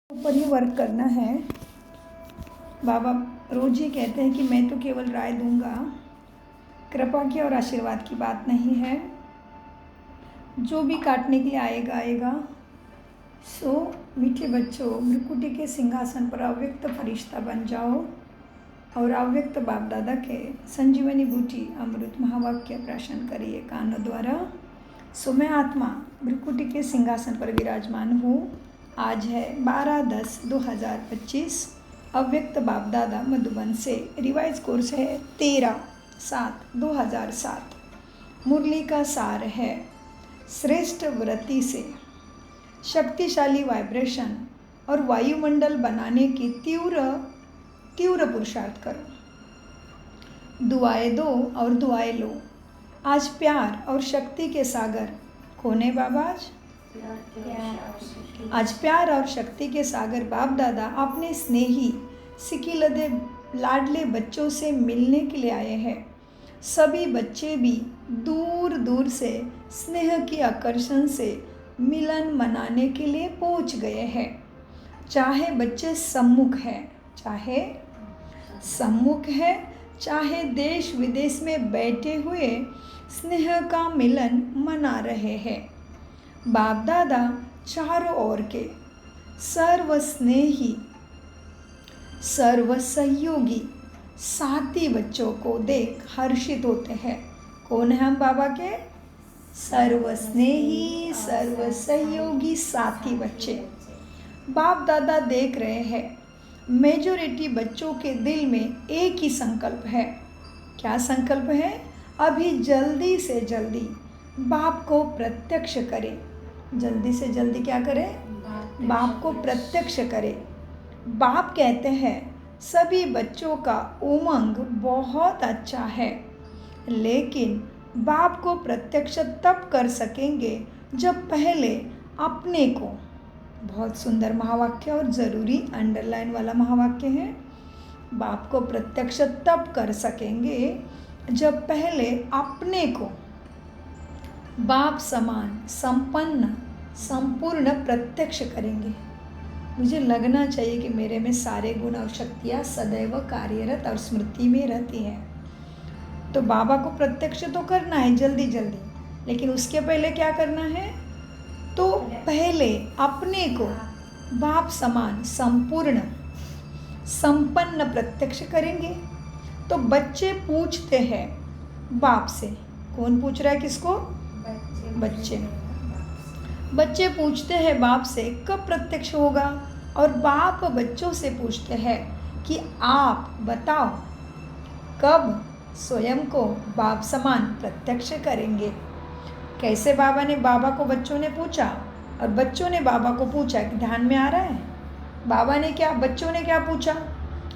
ऊपर ही वर्क करना है। बाबा रोज ही कहते हैं कि मैं तो केवल राय दूंगा, कृपा की और आशीर्वाद की बात नहीं है। जो भी काटने के लिए आएगा आएगा। सो मीठे बच्चों, भृकुटी के सिंहासन पर अव्यक्त फरिश्ता बन जाओ और अव्यक्त बाप दादा के संजीवनी बूटी अमृत महावाक्य प्राशन करिए कानों द्वारा। सो मैं आत्मा भृकुटी के सिंहासन पर विराजमान हूँ। आज है 12/10/2025। अव्यक्त बाप दादा मधुबन से रिवाइज कोर्स है 13/7/2007। मुरली का सार है श्रेष्ठ व्रति से शक्तिशाली वाइब्रेशन और वायुमंडल बनाने की तीव्र पुरुषार्थ करो। दुआएं दो और दुआएं लो। आज प्यार और शक्ति के सागर कौन है बाबा? आज प्यार और शक्ति के सागर बाप दादा अपने स्नेही सिकिलदे लाडले बच्चों से मिलने के लिए आए हैं। सभी बच्चे भी दूर दूर से स्नेह की आकर्षण से मिलन मनाने के लिए पहुंच गए हैं। चाहे बच्चे सम्मुख है, चाहे देश विदेश में बैठे हुए स्नेह का मिलन मना रहे हैं। बाप दादा चारों ओर के सर्व स्नेही सर्व सहयोगी साथी बच्चों को देख हर्षित होते हैं। कौन है हम बाबा के? सर्व स्नेही सर्व सहयोगी साथी बच्चे। बाप दादा देख रहे हैं मेजॉरिटी बच्चों के दिल में एक ही संकल्प है। क्या संकल्प है? अभी जल्दी से जल्दी बाप को प्रत्यक्ष करें। जल्दी से जल्दी क्या करें? बाप को प्रत्यक्ष करें। बाप कहते हैं सभी बच्चों का उमंग बहुत अच्छा है, लेकिन बाप को प्रत्यक्ष तब कर सकेंगे जब पहले अपने को, बहुत सुंदर महावाक्य और ज़रूरी अंडरलाइन वाला महावाक्य है, बाप को प्रत्यक्ष तब कर सकेंगे जब पहले अपने को बाप समान संपूर्ण प्रत्यक्ष करेंगे। मुझे लगना चाहिए कि मेरे में सारे गुण और शक्तियाँ सदैव कार्यरत और स्मृति में रहती हैं। तो बाबा को प्रत्यक्ष तो करना है जल्दी जल्दी, लेकिन उसके पहले क्या करना है? तो पहले अपने को बाप समान संपन्न प्रत्यक्ष करेंगे। तो बच्चे पूछते हैं बाप से। कौन पूछ रहा है किसको? बच्चे पूछते हैं बाप से कब प्रत्यक्ष होगा, और बाप बच्चों से पूछते हैं कि आप बताओ कब स्वयं को बाप समान प्रत्यक्ष करेंगे। कैसे बाबा को बच्चों ने पूछा और बच्चों ने बाबा को पूछा कि ध्यान में आ रहा है? बच्चों ने क्या पूछा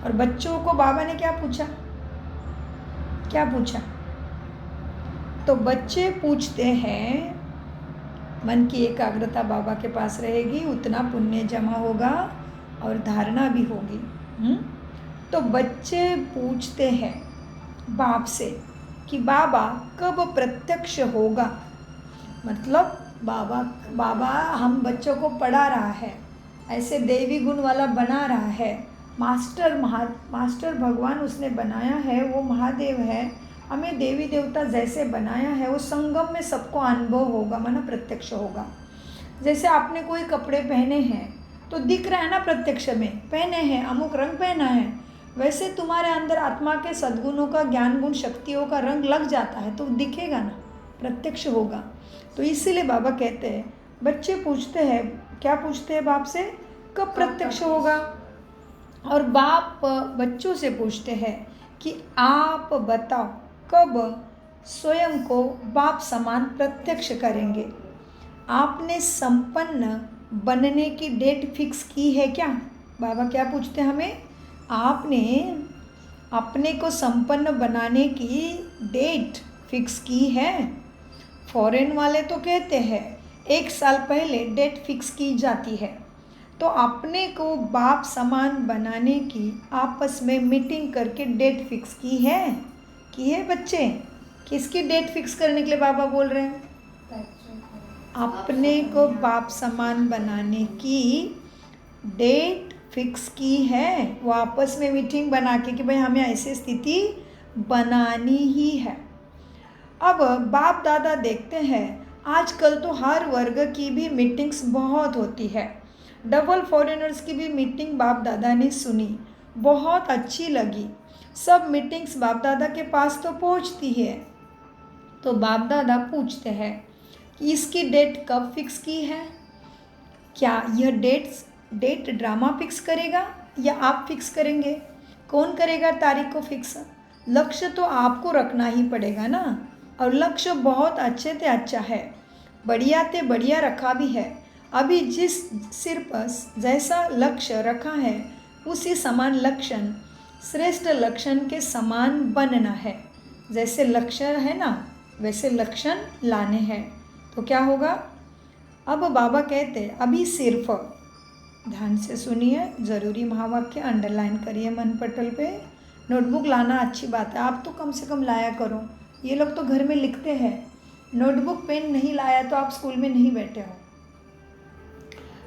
और बच्चों को बाबा ने क्या पूछा? तो बच्चे पूछते हैं, मन की एकाग्रता बाबा के पास रहेगी उतना पुण्य जमा होगा और धारणा भी होगी। तो बच्चे पूछते हैं बाप से कि बाबा कब प्रत्यक्ष होगा। मतलब बाबा हम बच्चों को पढ़ा रहा है, ऐसे देवी गुण वाला बना रहा है। मास्टर भगवान उसने बनाया है, वो महादेव है। हमें देवी देवता जैसे बनाया है, वो संगम में सबको अनुभव होगा, माना प्रत्यक्ष होगा। जैसे आपने कोई कपड़े पहने हैं तो दिख रहा है ना, प्रत्यक्ष में पहने हैं, अमुक रंग पहना है। वैसे तुम्हारे अंदर आत्मा के सद्गुणों का, ज्ञान गुण शक्तियों का रंग लग जाता है तो दिखेगा ना, प्रत्यक्ष होगा। तो इसीलिए बाबा कहते हैं, बच्चे पूछते हैं, क्या पूछते हैं बाप से? कब प्रत्यक्ष होगा। और बाप बच्चों से पूछते हैं कि आप बताओ कब स्वयं को बाप समान प्रत्यक्ष करेंगे। आपने संपन्न बनने की डेट फिक्स की है क्या? बाबा क्या पूछते हैं हमें? आपने अपने को संपन्न बनाने की डेट फिक्स की है? फॉरेन वाले तो कहते हैं 1 साल पहले डेट फिक्स की जाती है। तो अपने को बाप समान बनाने की आपस में मीटिंग करके डेट फिक्स की है बच्चे? किसकी डेट फिक्स करने के लिए बाबा बोल रहे हैं? अपने को बाप समान बनाने की डेट फिक्स की है, वो आपस में मीटिंग बना के कि भाई हमें ऐसी स्थिति बनानी ही है। अब बाप दादा देखते हैं आजकल तो हर वर्ग की भी मीटिंग्स बहुत होती है। डबल फॉरेनर्स की भी मीटिंग बाप दादा ने सुनी, बहुत अच्छी लगी। सब मीटिंग्स बाप दादा के पास तो पहुंचती है, तो बाप दादा पूछते हैं कि इसकी डेट कब फिक्स की है। क्या यह डेट ड्रामा फिक्स करेगा या आप फिक्स करेंगे? कौन करेगा तारीख को फिक्स? लक्ष्य तो आपको रखना ही पड़ेगा ना, और लक्ष्य बहुत अच्छे से अच्छा है, बढ़िया ते बढ़िया रखा भी है। अभी जिस सिर पर जैसा लक्ष्य रखा है उसी समान लक्षण, श्रेष्ठ लक्षण के समान बनना है। जैसे लक्ष्य है ना वैसे लक्षण लाने हैं, तो क्या होगा? अब बाबा कहते अभी सिर्फ, ध्यान से सुनिए, ज़रूरी महावाक्य अंडरलाइन करिए मन पटल पे। नोटबुक लाना अच्छी बात है, आप तो कम से कम लाया करो। ये लोग तो घर में लिखते हैं, नोटबुक पेन नहीं लाया तो आप स्कूल में नहीं बैठे हो।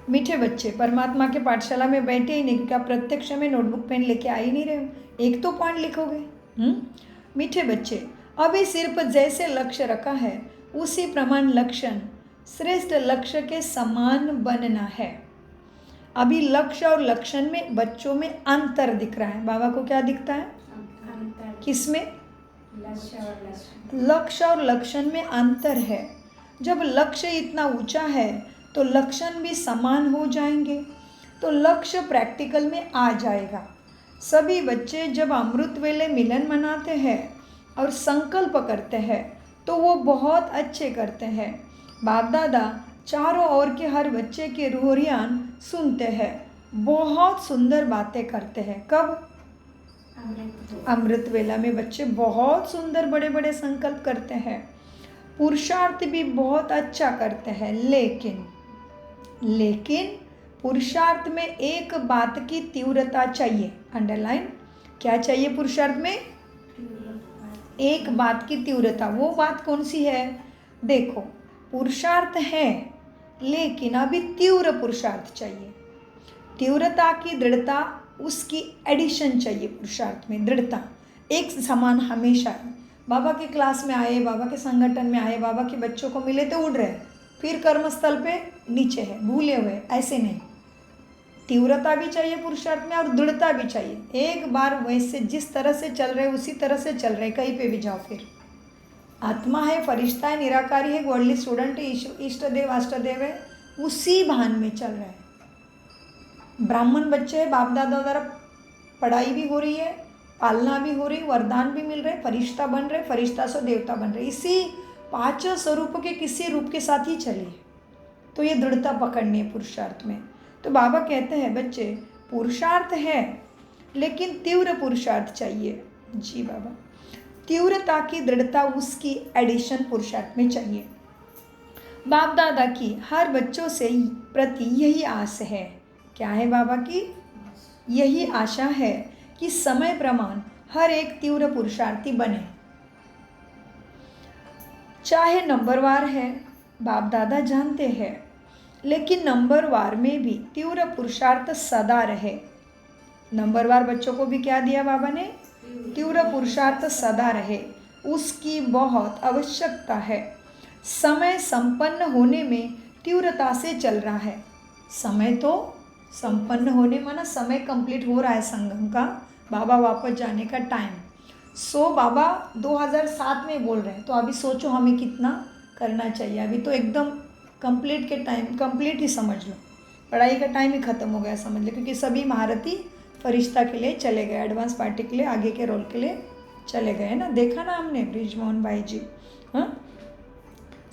मीठे बच्चे परमात्मा के पाठशाला में बैठे ही नहीं, क्योंकि आप प्रत्यक्ष में नोटबुक पेन लेके आ ही नहीं रहे हो, एक तो पॉइंट लिखोगे। मीठे बच्चे अभी सिर्फ जैसे लक्ष्य रखा है उसी प्रमाण लक्षण, श्रेष्ठ लक्ष्य के समान बनना है। अभी लक्ष्य और लक्षण में बच्चों में अंतर दिख रहा है। बाबा को क्या दिखता है? किसमें? लक्ष्य और लक्षण में अंतर है। जब लक्ष्य इतना ऊंचा है तो लक्षण भी समान हो जाएंगे, तो लक्ष्य प्रैक्टिकल में आ जाएगा। सभी बच्चे जब अमृत वेले मिलन मनाते हैं और संकल्प करते हैं तो वो बहुत अच्छे करते हैं। बाप दादा चारों ओर के हर बच्चे के रूहरियान सुनते हैं, बहुत सुंदर बातें करते हैं। कब? अमृत वेला में बच्चे बहुत सुंदर बड़े बड़े संकल्प करते हैं, पुरुषार्थ भी बहुत अच्छा करते हैं। लेकिन पुरुषार्थ में एक बात की तीव्रता चाहिए, अंडरलाइन। क्या चाहिए पुरुषार्थ में? एक बात की तीव्रता। वो बात कौन सी है? देखो, पुरुषार्थ है लेकिन अभी तीव्र पुरुषार्थ चाहिए। तीव्रता की दृढ़ता, उसकी एडिशन चाहिए पुरुषार्थ में। दृढ़ता एक समान हमेशा। बाबा के क्लास में आए, बाबा के संगठन में आए, बाबा के बच्चों को मिले तो उड़ रहे, फिर कर्मस्थल पे नीचे है, भूले हुए, ऐसे नहीं। तीव्रता भी चाहिए पुरुषार्थ में और दृढ़ता भी चाहिए। एक बार वैसे जिस तरह से चल रहे उसी तरह से चल रहे, कहीं पे भी जाओ। फिर आत्मा है, फरिश्ता है, निराकारी है, वर्ल्डली स्टूडेंट है, इष्ट देव अष्टदेव है, उसी भान में चल रहे हैं। ब्राह्मण बच्चे हैं, बाप दादा द्वारा पढ़ाई भी हो रही है, पालना भी हो रही, वरदान भी मिल रहे, फरिश्ता बन रहे, फरिश्ता से देवता बन रहे, इसी पांच स्वरूप के किसी रूप के साथ ही चलिए। तो ये दृढ़ता पकड़नी है पुरुषार्थ में। तो बाबा कहते हैं बच्चे पुरुषार्थ है लेकिन तीव्र पुरुषार्थ चाहिए। जी बाबा, तीव्रता की दृढ़ता, उसकी एडिशन पुरुषार्थ में चाहिए। बाप दादा की हर बच्चों से प्रति यही आस है। क्या है बाबा की? यही आशा है कि समय प्रमाण हर एक तीव्र पुरुषार्थी बने, चाहे नंबरवार है, बाप दादा जानते हैं, लेकिन नंबरवार में भी तीव्र पुरुषार्थ सदा रहे। नंबरवार बच्चों को भी क्या दिया बाबा ने? तीव्र पुरुषार्थ सदा रहे, उसकी बहुत आवश्यकता है। समय संपन्न होने में तीव्रता से चल रहा है। समय तो संपन्न होने माना समय कंप्लीट हो रहा है संगम का, बाबा वापस जाने का टाइम। बाबा 2007 में बोल रहे हैं, तो अभी सोचो हमें कितना करना चाहिए। अभी तो एकदम कंप्लीट के टाइम, कंप्लीट ही समझ लो, पढ़ाई का टाइम ही ख़त्म हो गया समझ लो, क्योंकि सभी महारथी फरिश्ता के लिए चले गए, एडवांस पार्टी के लिए, आगे के रोल के लिए चले गए ना। देखा ना हमने ब्रिजमोहन भाई जी। हाँ,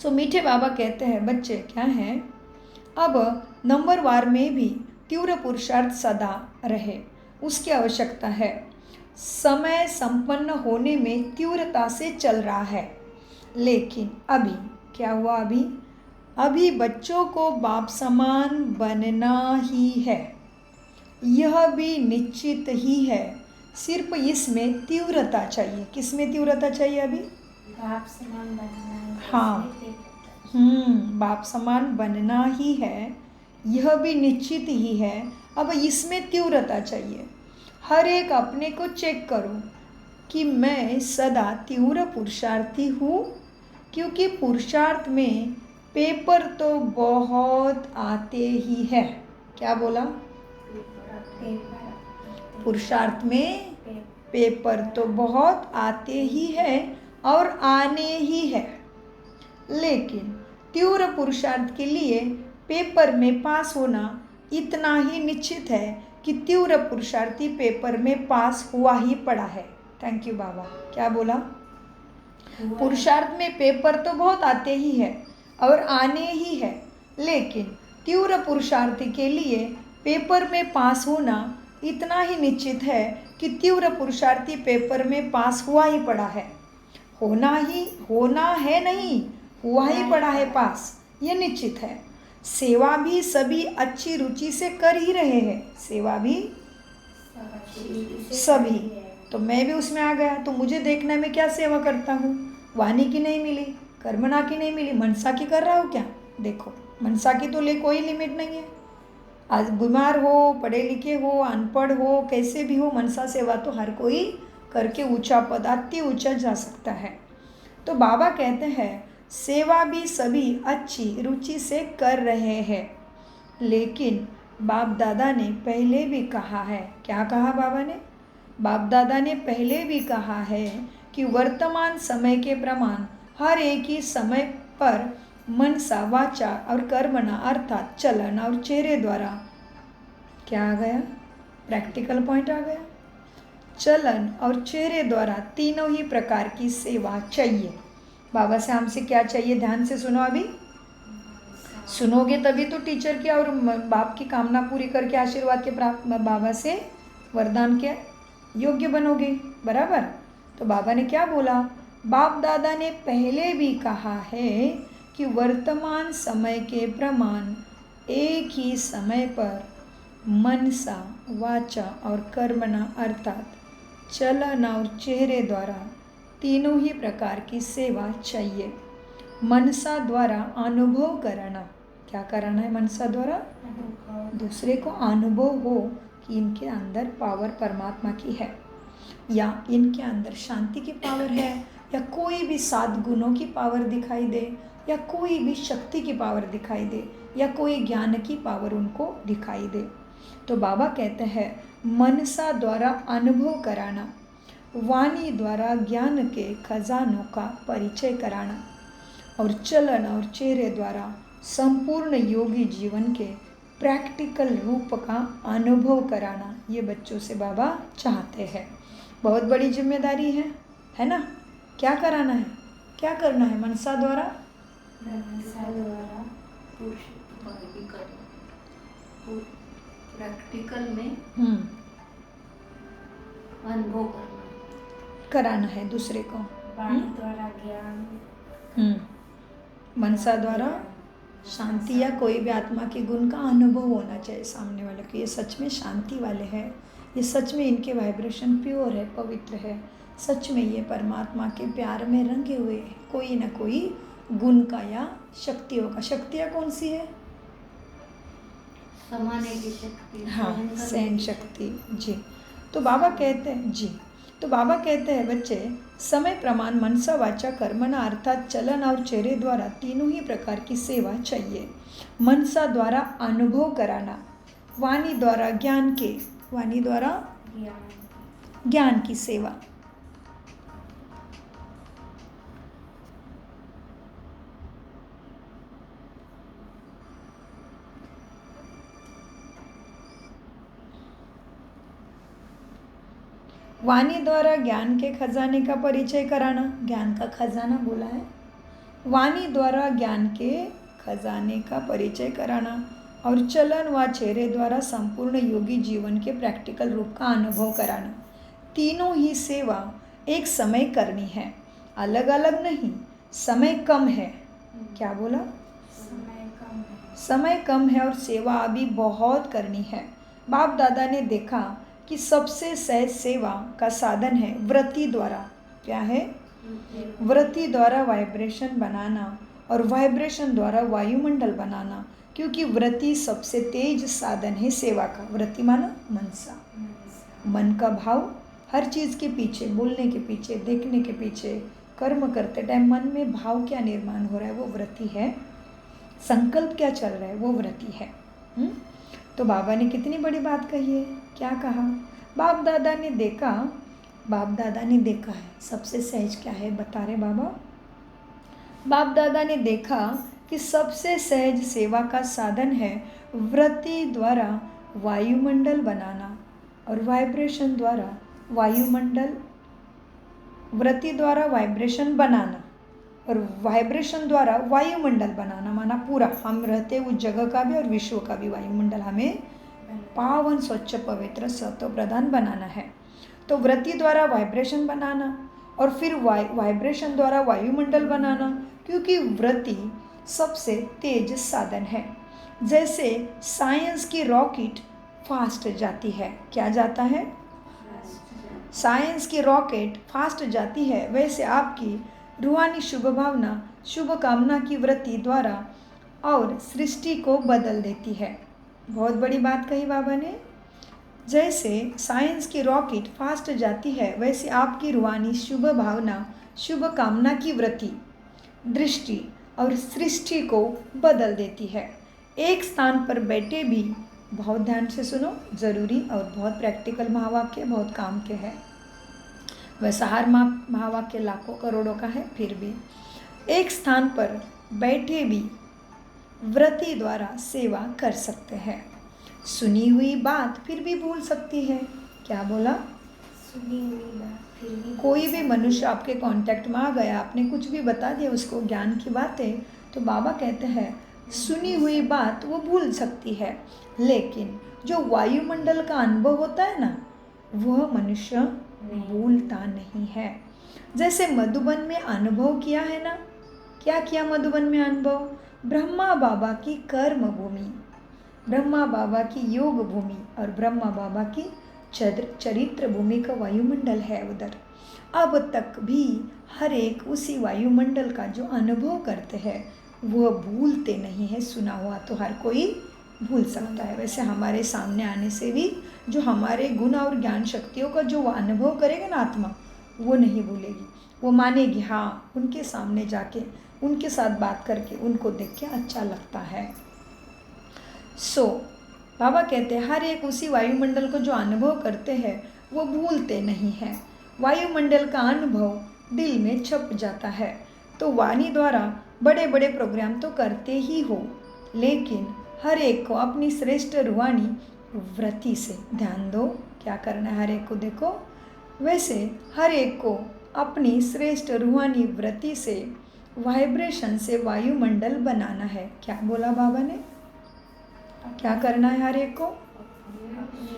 मीठे बाबा कहते हैं बच्चे क्या हैं, अब नंबरवार में भी तीव्र पुरुषार्थ सदा रहे, उसकी आवश्यकता है। समय संपन्न होने में तीव्रता से चल रहा है, लेकिन अभी क्या हुआ? अभी बच्चों को बाप समान बनना ही है, यह भी निश्चित ही है। सिर्फ इसमें तीव्रता चाहिए। किसमें तीव्रता चाहिए? अभी बाप समान बनना है। हाँ, बाप समान बनना ही है, यह भी निश्चित ही है। अब इसमें तीव्रता चाहिए। हर एक अपने को चेक करो कि मैं सदा तीव्र पुरुषार्थी हूँ, क्योंकि पुरुषार्थ में पेपर तो बहुत आते ही है। क्या बोला? पुरुषार्थ में पेपर तो बहुत आते ही है और आने ही है, लेकिन तीव्र पुरुषार्थ के लिए पेपर में पास होना इतना ही निश्चित है कि तीव्र पुरुषार्थी पेपर में पास हुआ ही पड़ा है। थैंक यू बाबा। क्या बोला? पुरुषार्थ में पेपर तो बहुत आते ही है और आने ही है, लेकिन तीव्र पुरुषार्थी के लिए पेपर में पास होना इतना ही निश्चित है कि तीव्र पुरुषार्थी पेपर में पास हुआ ही पड़ा है। होना है नहीं, हुआ ही पड़ा है पास, ये निश्चित है। सेवा भी सभी अच्छी रुचि से कर ही रहे हैं। सेवा भी सभी, तो मैं भी उसमें आ गया। तो मुझे देखना है मैं क्या सेवा करता हूँ। वाणी की नहीं मिली, कर्मणा की नहीं मिली, मनसा की कर रहा हूँ क्या? देखो, मनसा की तो कोई लिमिट नहीं है। आज बीमार हो, पढ़े लिखे हो, अनपढ़ हो, कैसे भी हो, मनसा सेवा तो हर कोई करके ऊंचा पद, अति ऊंचा जा सकता है। तो बाबा कहते हैं सेवा भी सभी अच्छी रुचि से कर रहे हैं, लेकिन बाप दादा ने पहले भी कहा है। क्या कहा बाबा ने? बाप दादा ने पहले भी कहा है कि वर्तमान समय के प्रमाण हर एक ही समय पर मनसा, वाचा और कर्मणा अर्थात चलन और चेहरे द्वारा, क्या आ गया? प्रैक्टिकल पॉइंट आ गया। चलन और चेहरे द्वारा तीनों ही प्रकार की सेवा चाहिए। बाबा से हमसे क्या चाहिए? ध्यान से सुनो। अभी सुनोगे तभी तो टीचर की और बाप की कामना पूरी करके आशीर्वाद के प्राप्त बाबा से वरदान के योग्य बनोगे। बराबर? तो बाबा ने क्या बोला? बाप दादा ने पहले भी कहा है कि वर्तमान समय के प्रमाण एक ही समय पर मनसा, वाचा और कर्मणा अर्थात चलन और चेहरे द्वारा तीनों ही प्रकार की सेवा चाहिए। मनसा द्वारा अनुभव कराना। क्या कराना है मनसा द्वारा? दूसरे को अनुभव हो कि इनके अंदर पावर परमात्मा की है, या इनके अंदर शांति की पावर है, या कोई भी 7 गुणों की पावर दिखाई दे, या कोई भी शक्ति की पावर दिखाई दे, या कोई ज्ञान की पावर उनको दिखाई दे। तो बाबा कहते हैं मनसा द्वारा अनुभव कराना, वाणी द्वारा ज्ञान के खजानों का परिचय कराना, और चलन और चेहरे द्वारा संपूर्ण योगी जीवन के प्रैक्टिकल रूप का अनुभव कराना, ये बच्चों से बाबा चाहते हैं। बहुत बड़ी जिम्मेदारी है ना? क्या कराना है? क्या करना है मनसा द्वारा? प्रैक्टिकल में अनुभव कराना है दूसरे को। वाणी द्वारा ज्ञान, मनसा द्वारा शांति या कोई भी आत्मा के गुण का अनुभव होना चाहिए सामने वाले को। ये सच में शांति वाले हैं, ये सच में इनके वाइब्रेशन प्योर है, पवित्र है, सच में ये परमात्मा के प्यार में रंगे हुए हैं। कोई ना कोई गुण का या शक्तियों का। शक्तियाँ कौन सी है? समाने की शक्ति, हाँ, सहन शक्ति। जी। तो बाबा कहते हैं जी, तो बाबा कहते हैं बच्चे, समय प्रमाण मनसा, वाचा, कर्मणा अर्थात चलन और चेहरे द्वारा तीनों ही प्रकार की सेवा चाहिए। मनसा द्वारा अनुभव कराना, वाणी द्वारा ज्ञान के, वाणी द्वारा ज्ञान की सेवा, वाणी द्वारा ज्ञान के खजाने का परिचय कराना। ज्ञान का खजाना बोला है। वाणी द्वारा ज्ञान के खजाने का परिचय कराना, और चलन व चेहरे द्वारा संपूर्ण योगी जीवन के प्रैक्टिकल रूप का अनुभव कराना। तीनों ही सेवा एक समय करनी है, अलग अलग नहीं। समय कम है। क्या बोला? समय कम है और सेवा अभी बहुत करनी है। बाप दादा ने देखा कि सबसे सहज सेवा का साधन है वृत्ति द्वारा। क्या है? वृत्ति द्वारा वाइब्रेशन बनाना, और वाइब्रेशन द्वारा वायुमंडल बनाना। क्योंकि व्रति सबसे तेज साधन है सेवा का। व्रति माना मनसा, मन का भाव। हर चीज़ के पीछे, बोलने के पीछे, देखने के पीछे, कर्म करते टाइम मन में भाव क्या निर्माण हो रहा है वो व्रति है। संकल्प क्या चल रहा है वो व्रति है। तो बाबा ने कितनी बड़ी बात कही है। क्या कहा? बाप दादा ने देखा है सबसे सहज क्या है, बता रहे बाबा। बाप दादा ने देखा कि सबसे सहज सेवा का साधन है व्रति द्वारा वायुमंडल बनाना और वाइब्रेशन द्वारा वायुमंडल, व्रति द्वारा वाइब्रेशन बनाना और वाइब्रेशन द्वारा वायुमंडल बनाना, माना पूरा हम रहते उस जगह का भी और विश्व का भी वायुमंडल हमें पावन स्वच्छ पवित्र सत्व प्रधान बनाना है। तो व्रति द्वारा वाइब्रेशन बनाना और फिर वाइब्रेशन द्वारा वायुमंडल बनाना, क्योंकि व्रति सबसे तेज साधन है। जैसे साइंस की रॉकेट फास्ट जाती है, क्या जाता है? साइंस की रॉकेट फास्ट जाती है, वैसे आपकी रूहानी शुभ भावना, शुभ कामना की व्रति द्वारा और सृष्टि को बदल देती है। बहुत बड़ी बात कही बाबा ने। जैसे साइंस की रॉकेट फास्ट जाती है, वैसे आपकी रूहानी शुभ भावना, शुभ कामना की व्रति दृष्टि और सृष्टि को बदल देती है। एक स्थान पर बैठे भी, बहुत ध्यान से सुनो, ज़रूरी और बहुत प्रैक्टिकल महावाक्य, बहुत काम के है। वैसा हर महावाक्य लाखों करोड़ों का है, फिर भी एक स्थान पर बैठे भी व्रति द्वारा सेवा कर सकते हैं। सुनी हुई बात फिर भी भूल सकती है। क्या बोला? सुनी हुई बात फिर भी। कोई भी मनुष्य आपके कांटेक्ट में आ गया, आपने कुछ भी बता दिया उसको, ज्ञान की बातें, तो बाबा कहते हैं सुनी हुई बात वो भूल सकती है, लेकिन जो वायुमंडल का अनुभव होता है ना, वह मनुष्य भूलता नहीं है। जैसे मधुबन में अनुभव किया है ना, क्या किया मधुबन में अनुभव? ब्रह्मा बाबा की कर्म भूमि, ब्रह्मा बाबा की योग भूमि और ब्रह्मा बाबा की चरित्र भूमि का वायुमंडल है उधर। अब तक भी हर एक उसी वायुमंडल का जो अनुभव करते हैं वह भूलते नहीं है। सुना हुआ तो हर कोई भूल सकता है, वैसे हमारे सामने आने से भी जो हमारे गुण और ज्ञान शक्तियों का जो अनुभव करेगा ना आत्मा, वो नहीं भूलेगी, वो मानेगी। हाँ, उनके सामने जाके उनके साथ बात करके उनको देख के अच्छा लगता है। बाबा कहते हैं हर एक उसी वायुमंडल को जो अनुभव करते हैं वो भूलते नहीं हैं। वायुमंडल का अनुभव दिल में छप जाता है। तो वाणी द्वारा बड़े बड़े प्रोग्राम तो करते ही हो, लेकिन हर एक को अपनी श्रेष्ठ रूहानी व्रति से, ध्यान दो क्या करना है हर एक को, देखो वैसे हर एक को अपनी श्रेष्ठ रूहानी व्रति से, वाइब्रेशन से वायुमंडल बनाना है। क्या बोला बाबा ने? क्या करना है हर एक को?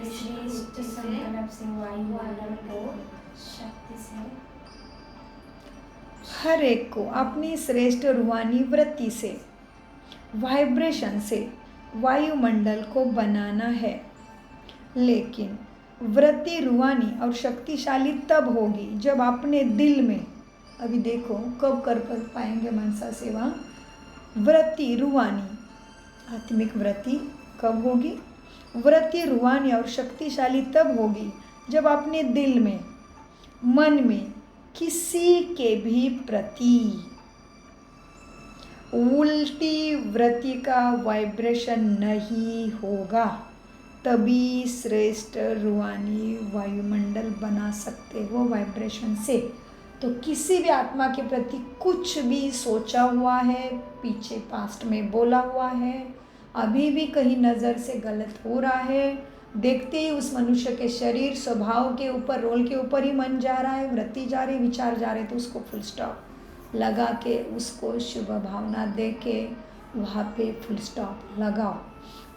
श्रेष्ठ संकल्प से वायुमंडल को शक्ति से, हर एक को अपनी श्रेष्ठ रूहानी वृत्ति से, वाइब्रेशन से वायुमंडल को बनाना है। लेकिन वृत्ति रूहानी और शक्तिशाली तब होगी जब अपने दिल में, अभी देखो कब कर पाएंगे मनसा सेवा, वृत्ति रूहानी आत्मिक वृत्ति कब होगी? वृत्ति रूहानी और शक्तिशाली तब होगी जब अपने दिल में, मन में किसी के भी प्रति उल्टी वृत्ति का वाइब्रेशन नहीं होगा, तभी श्रेष्ठ रूहानी वायुमंडल बना सकते हो वाइब्रेशन से। तो किसी भी आत्मा के प्रति कुछ भी सोचा हुआ है, पीछे पास्ट में बोला हुआ है, अभी भी कहीं नज़र से गलत हो रहा है, देखते ही उस मनुष्य के शरीर स्वभाव के ऊपर, रोल के ऊपर ही मन जा रहा है, वृत्ति जा रही, विचार जा रहे, तो उसको फुल स्टॉप लगा के, उसको शुभ भावना दे के वहाँ पे फुल स्टॉप लगाओ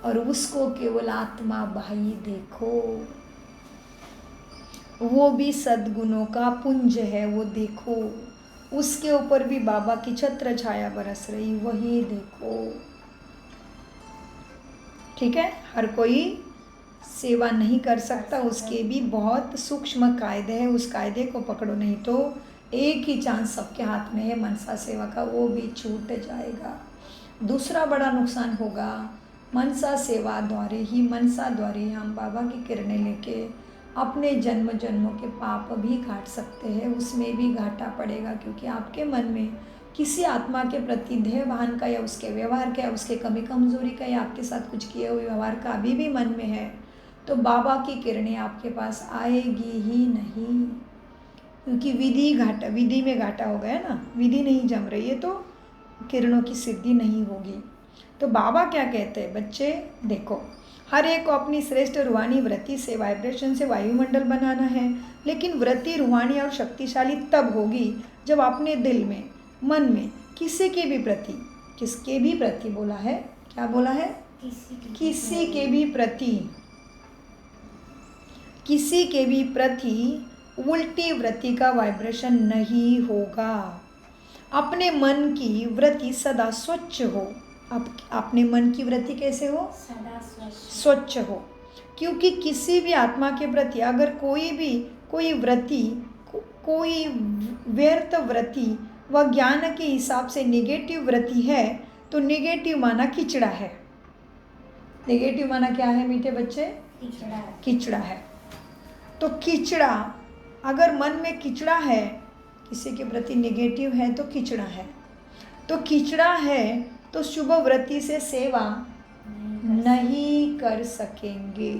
और उसको केवल आत्मा भाई देखो। वो भी सद्गुणों का पुंज है, वो देखो, उसके ऊपर भी बाबा की छत्र छाया बरस रही, वही देखो। ठीक है, हर कोई सेवा नहीं कर सकता, उसके भी बहुत सूक्ष्म कायदे हैं, उस कायदे को पकड़ो, नहीं तो एक ही चांस सबके हाथ में है मनसा सेवा का, वो भी छूट जाएगा। दूसरा बड़ा नुकसान होगा मनसा सेवा द्वारे ही हम बाबा की किरणें लेके अपने जन्म जन्मों के पाप भी काट सकते हैं, उसमें भी घाटा पड़ेगा, क्योंकि आपके मन में किसी आत्मा के प्रति देह भान का या उसके व्यवहार का या उसके कमी कमजोरी का या आपके साथ कुछ किए हुए व्यवहार का अभी भी मन में है, तो बाबा की किरणें आपके पास आएगी ही नहीं, क्योंकि विधि में घाटा हो गया ना, विधि नहीं जम रही है तो किरणों की सिद्धि नहीं होगी। तो बाबा क्या कहते हैं, बच्चे देखो, हर एक को अपनी श्रेष्ठ रूहानी वृत्ति से वाइब्रेशन से वायुमंडल बनाना है, लेकिन वृत्ति रूहानी और शक्तिशाली तब होगी जब अपने दिल में मन में किसी के भी प्रति, किसके भी प्रति बोला है, क्या बोला है, किसी के भी प्रति उल्टी वृत्ति का वाइब्रेशन नहीं होगा। अपने मन की वृत्ति सदा स्वच्छ हो। अपने मन की वृत्ति कैसे हो, सदा स्वच्छ हो, क्योंकि किसी भी आत्मा के प्रति अगर कोई वृत्ति, कोई व्यर्थ वृत्ति व ज्ञान के हिसाब से नेगेटिव वृत्ति है, तो नेगेटिव माना किचड़ा है। नेगेटिव माना क्या है मीठे बच्चे, किचड़ा है। तो किचड़ा, अगर मन में किचड़ा है, किसी के प्रति नेगेटिव है तो किचड़ा है, तो किचड़ा है तो शुभ वृत्ति से सेवा नहीं कर सकेंगे।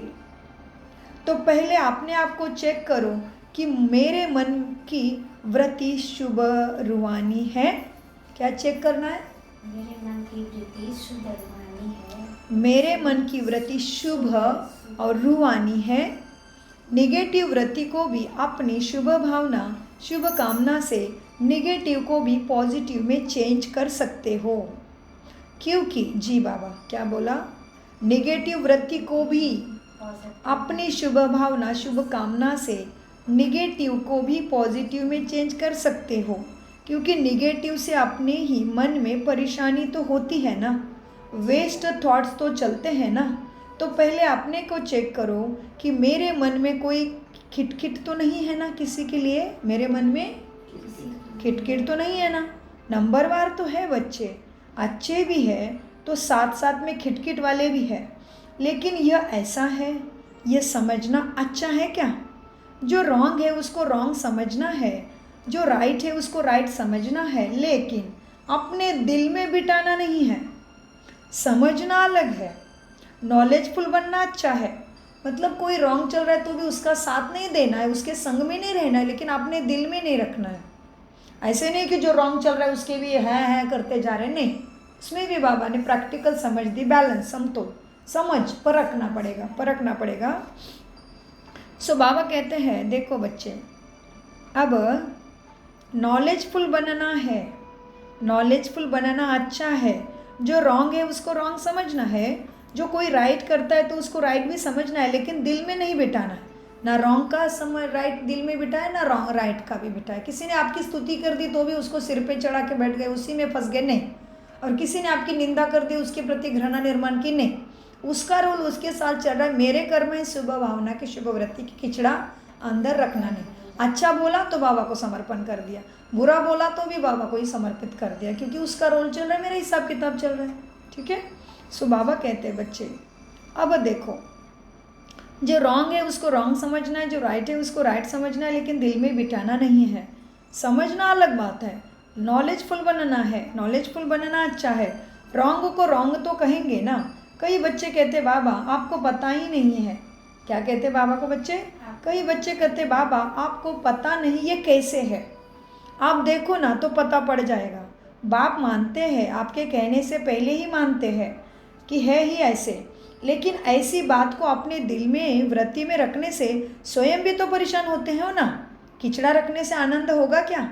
तो पहले अपने आप को चेक करो कि मेरे मन की वृत्ति शुभ रूहानी है। क्या चेक करना है, मेरे मन की वृत्ति शुभ रूहानी है। मेरे मन की वृत्ति शुभ और रूहानी है। नेगेटिव वृत्ति को भी अपनी शुभ भावना, शुभ कामना से नेगेटिव को भी पॉजिटिव में चेंज कर सकते हो, क्योंकि जी बाबा क्या बोला, नेगेटिव वृत्ति को भी अपनी शुभ भावना, शुभ कामना से नेगेटिव को भी पॉजिटिव में चेंज कर सकते हो, क्योंकि नेगेटिव से अपने ही मन में परेशानी तो होती है ना, वेस्ट थॉट्स तो चलते हैं ना। तो पहले अपने को चेक करो कि मेरे मन में कोई खिटखिट तो नहीं है ना किसी के लिए, मेरे मन में खिटखिट तो नहीं है ना। नंबरवार तो है बच्चे, अच्छे भी है तो साथ साथ में खिटखिट वाले भी है, लेकिन यह ऐसा है, यह समझना अच्छा है क्या, जो रॉन्ग है उसको रॉन्ग समझना है, जो राइट है उसको राइट समझना है, लेकिन अपने दिल में बिठाना नहीं है। समझना अलग है, नॉलेजफुल बनना अच्छा है, मतलब कोई रॉन्ग चल रहा है तो भी उसका साथ नहीं देना है, उसके संग में नहीं रहना है, लेकिन अपने दिल में नहीं रखना है। ऐसे नहीं कि जो रॉन्ग चल रहा है उसके भी है करते जा रहे हैं, नहीं, उसमें भी बाबा ने प्रैक्टिकल समझ दी, बैलेंस, समतोल, समझ, परखना पड़ेगा। सो बाबा कहते हैं देखो बच्चे, अब नॉलेजफुल बनना है, नॉलेजफुल बनाना अच्छा है, जो रॉन्ग है उसको रॉन्ग समझना है, जो कोई राइट करता है तो उसको राइट भी समझना है, लेकिन दिल में नहीं बिठाना है। ना रॉन्ग का राइट दिल में बिठाए, ना रॉन्ग राइट का भी बिठाए। किसी ने आपकी स्तुति कर दी तो भी उसको सिर पे चढ़ा के बैठ गए, उसी में फंस गए, नहीं। और किसी ने आपकी निंदा कर दी, उसके प्रति घृणा निर्माण की, नहीं, उसका रोल उसके साथ चल रहा है। मेरे कर्म है शुभ भावना की, शुभ वृत्ति की खिचड़ा अंदर रखना नहीं। अच्छा बोला तो बाबा को समर्पण कर दिया, बुरा बोला तो भी बाबा को ही समर्पित कर दिया, क्योंकि उसका रोल चल रहा है, मेरा हिसाब किताब चल रहा है, ठीक है। सो बाबा कहते हैं बच्चे, अब देखो, जो रॉन्ग है उसको रॉन्ग समझना है, जो राइट है उसको राइट समझना है, लेकिन दिल में बिठाना नहीं है। समझना अलग बात है, नॉलेजफुल बनना है, नॉलेजफुल बनना अच्छा है। रॉन्ग को रॉन्ग तो कहेंगे ना। कई बच्चे कहते बाबा आपको पता ही नहीं है, क्या कहते बाबा को बच्चे, कई बच्चे कहते बाबा आपको पता नहीं ये कैसे है, आप देखो ना तो पता पड़ जाएगा। बाप मानते हैं, आपके कहने से पहले ही मानते हैं कि है ही ऐसे, लेकिन ऐसी बात को अपने दिल में वृत्ति में रखने से स्वयं भी तो परेशान होते हैं ना। किचड़ा रखने से आनंद होगा क्या,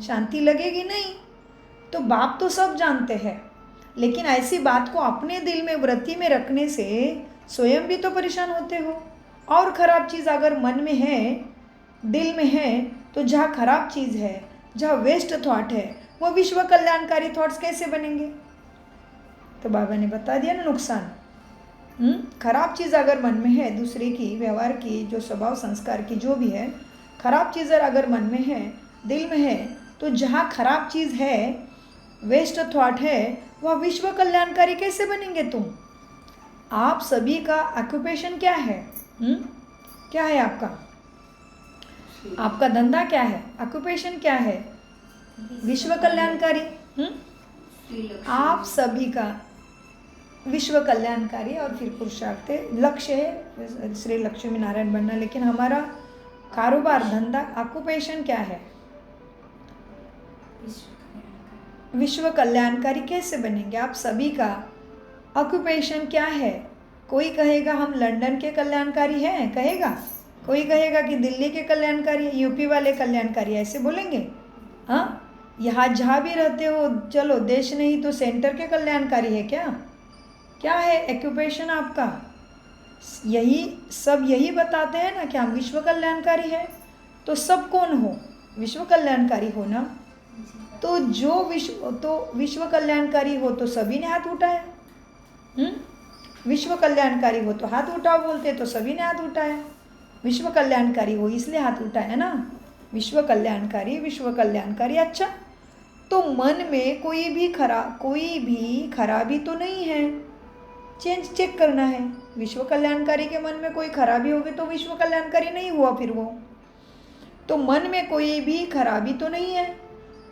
शांति लगेगी नहीं। तो बाप तो सब जानते हैं, लेकिन ऐसी बात को अपने दिल में वृत्ति में रखने से स्वयं भी तो परेशान होते हो। और ख़राब चीज़ अगर मन में है, दिल में है, तो जहाँ ख़राब चीज़ है, जहाँ वेस्ट थॉट है, वो विश्व कल्याणकारी थॉट्स कैसे बनेंगे। तो बाबा ने बता दिया ना नुकसान। खराब चीज़ अगर मन में है, दूसरे की, व्यवहार की, जो स्वभाव संस्कार की जो भी है, खराब चीज़ अगर मन में है, दिल में है, तो जहाँ खराब चीज़ है, वेस्ट थॉट है, वह विश्व कल्याणकारी कैसे बनेंगे तुम? आप सभी का ऑक्यूपेशन क्या है? क्या है आपका? आपका धंधा क्या है? ऑक्यूपेशन क्या है? विश्व कल्याणकारी। आप सभी का विश्व कल्याणकारी और फिर पुरुषार्थ लक्ष्य है श्री लक्ष्मी नारायण बनना, लेकिन हमारा कारोबार धंधा ऑक्यूपेशन क्या है? विश्व कल्याणकारी कैसे बनेंगे? आप सभी का ऑक्यूपेशन क्या है? कोई कहेगा हम लंदन के कल्याणकारी हैं, कहेगा। कोई कहेगा कि दिल्ली के कल्याणकारी, यूपी वाले कल्याणकारी, ऐसे बोलेंगे। हाँ, यहाँ जहाँ भी रहते हो, चलो देश नहीं तो सेंटर के कल्याणकारी है क्या? क्या है ऑक्यूपेशन आपका? यही बताते हैं ना कि हम विश्व कल्याणकारी है। तो सब कौन हो? विश्व कल्याणकारी हो ना। तो विश्व कल्याणकारी हो तो सभी ने हाथ उठाया। विश्व कल्याणकारी हो तो हाथ उठाओ बोलते तो सभी ने हाथ उठाया। विश्व कल्याणकारी हो इसलिए हाथ उठाया ना। विश्व कल्याणकारी। अच्छा, तो मन में कोई भी खराबी तो नहीं है, चेक करना है। विश्व कल्याणकारी के मन में कोई खराबी होगी तो विश्व कल्याणकारी नहीं हुआ फिर वो। तो मन में कोई भी खराबी तो नहीं है।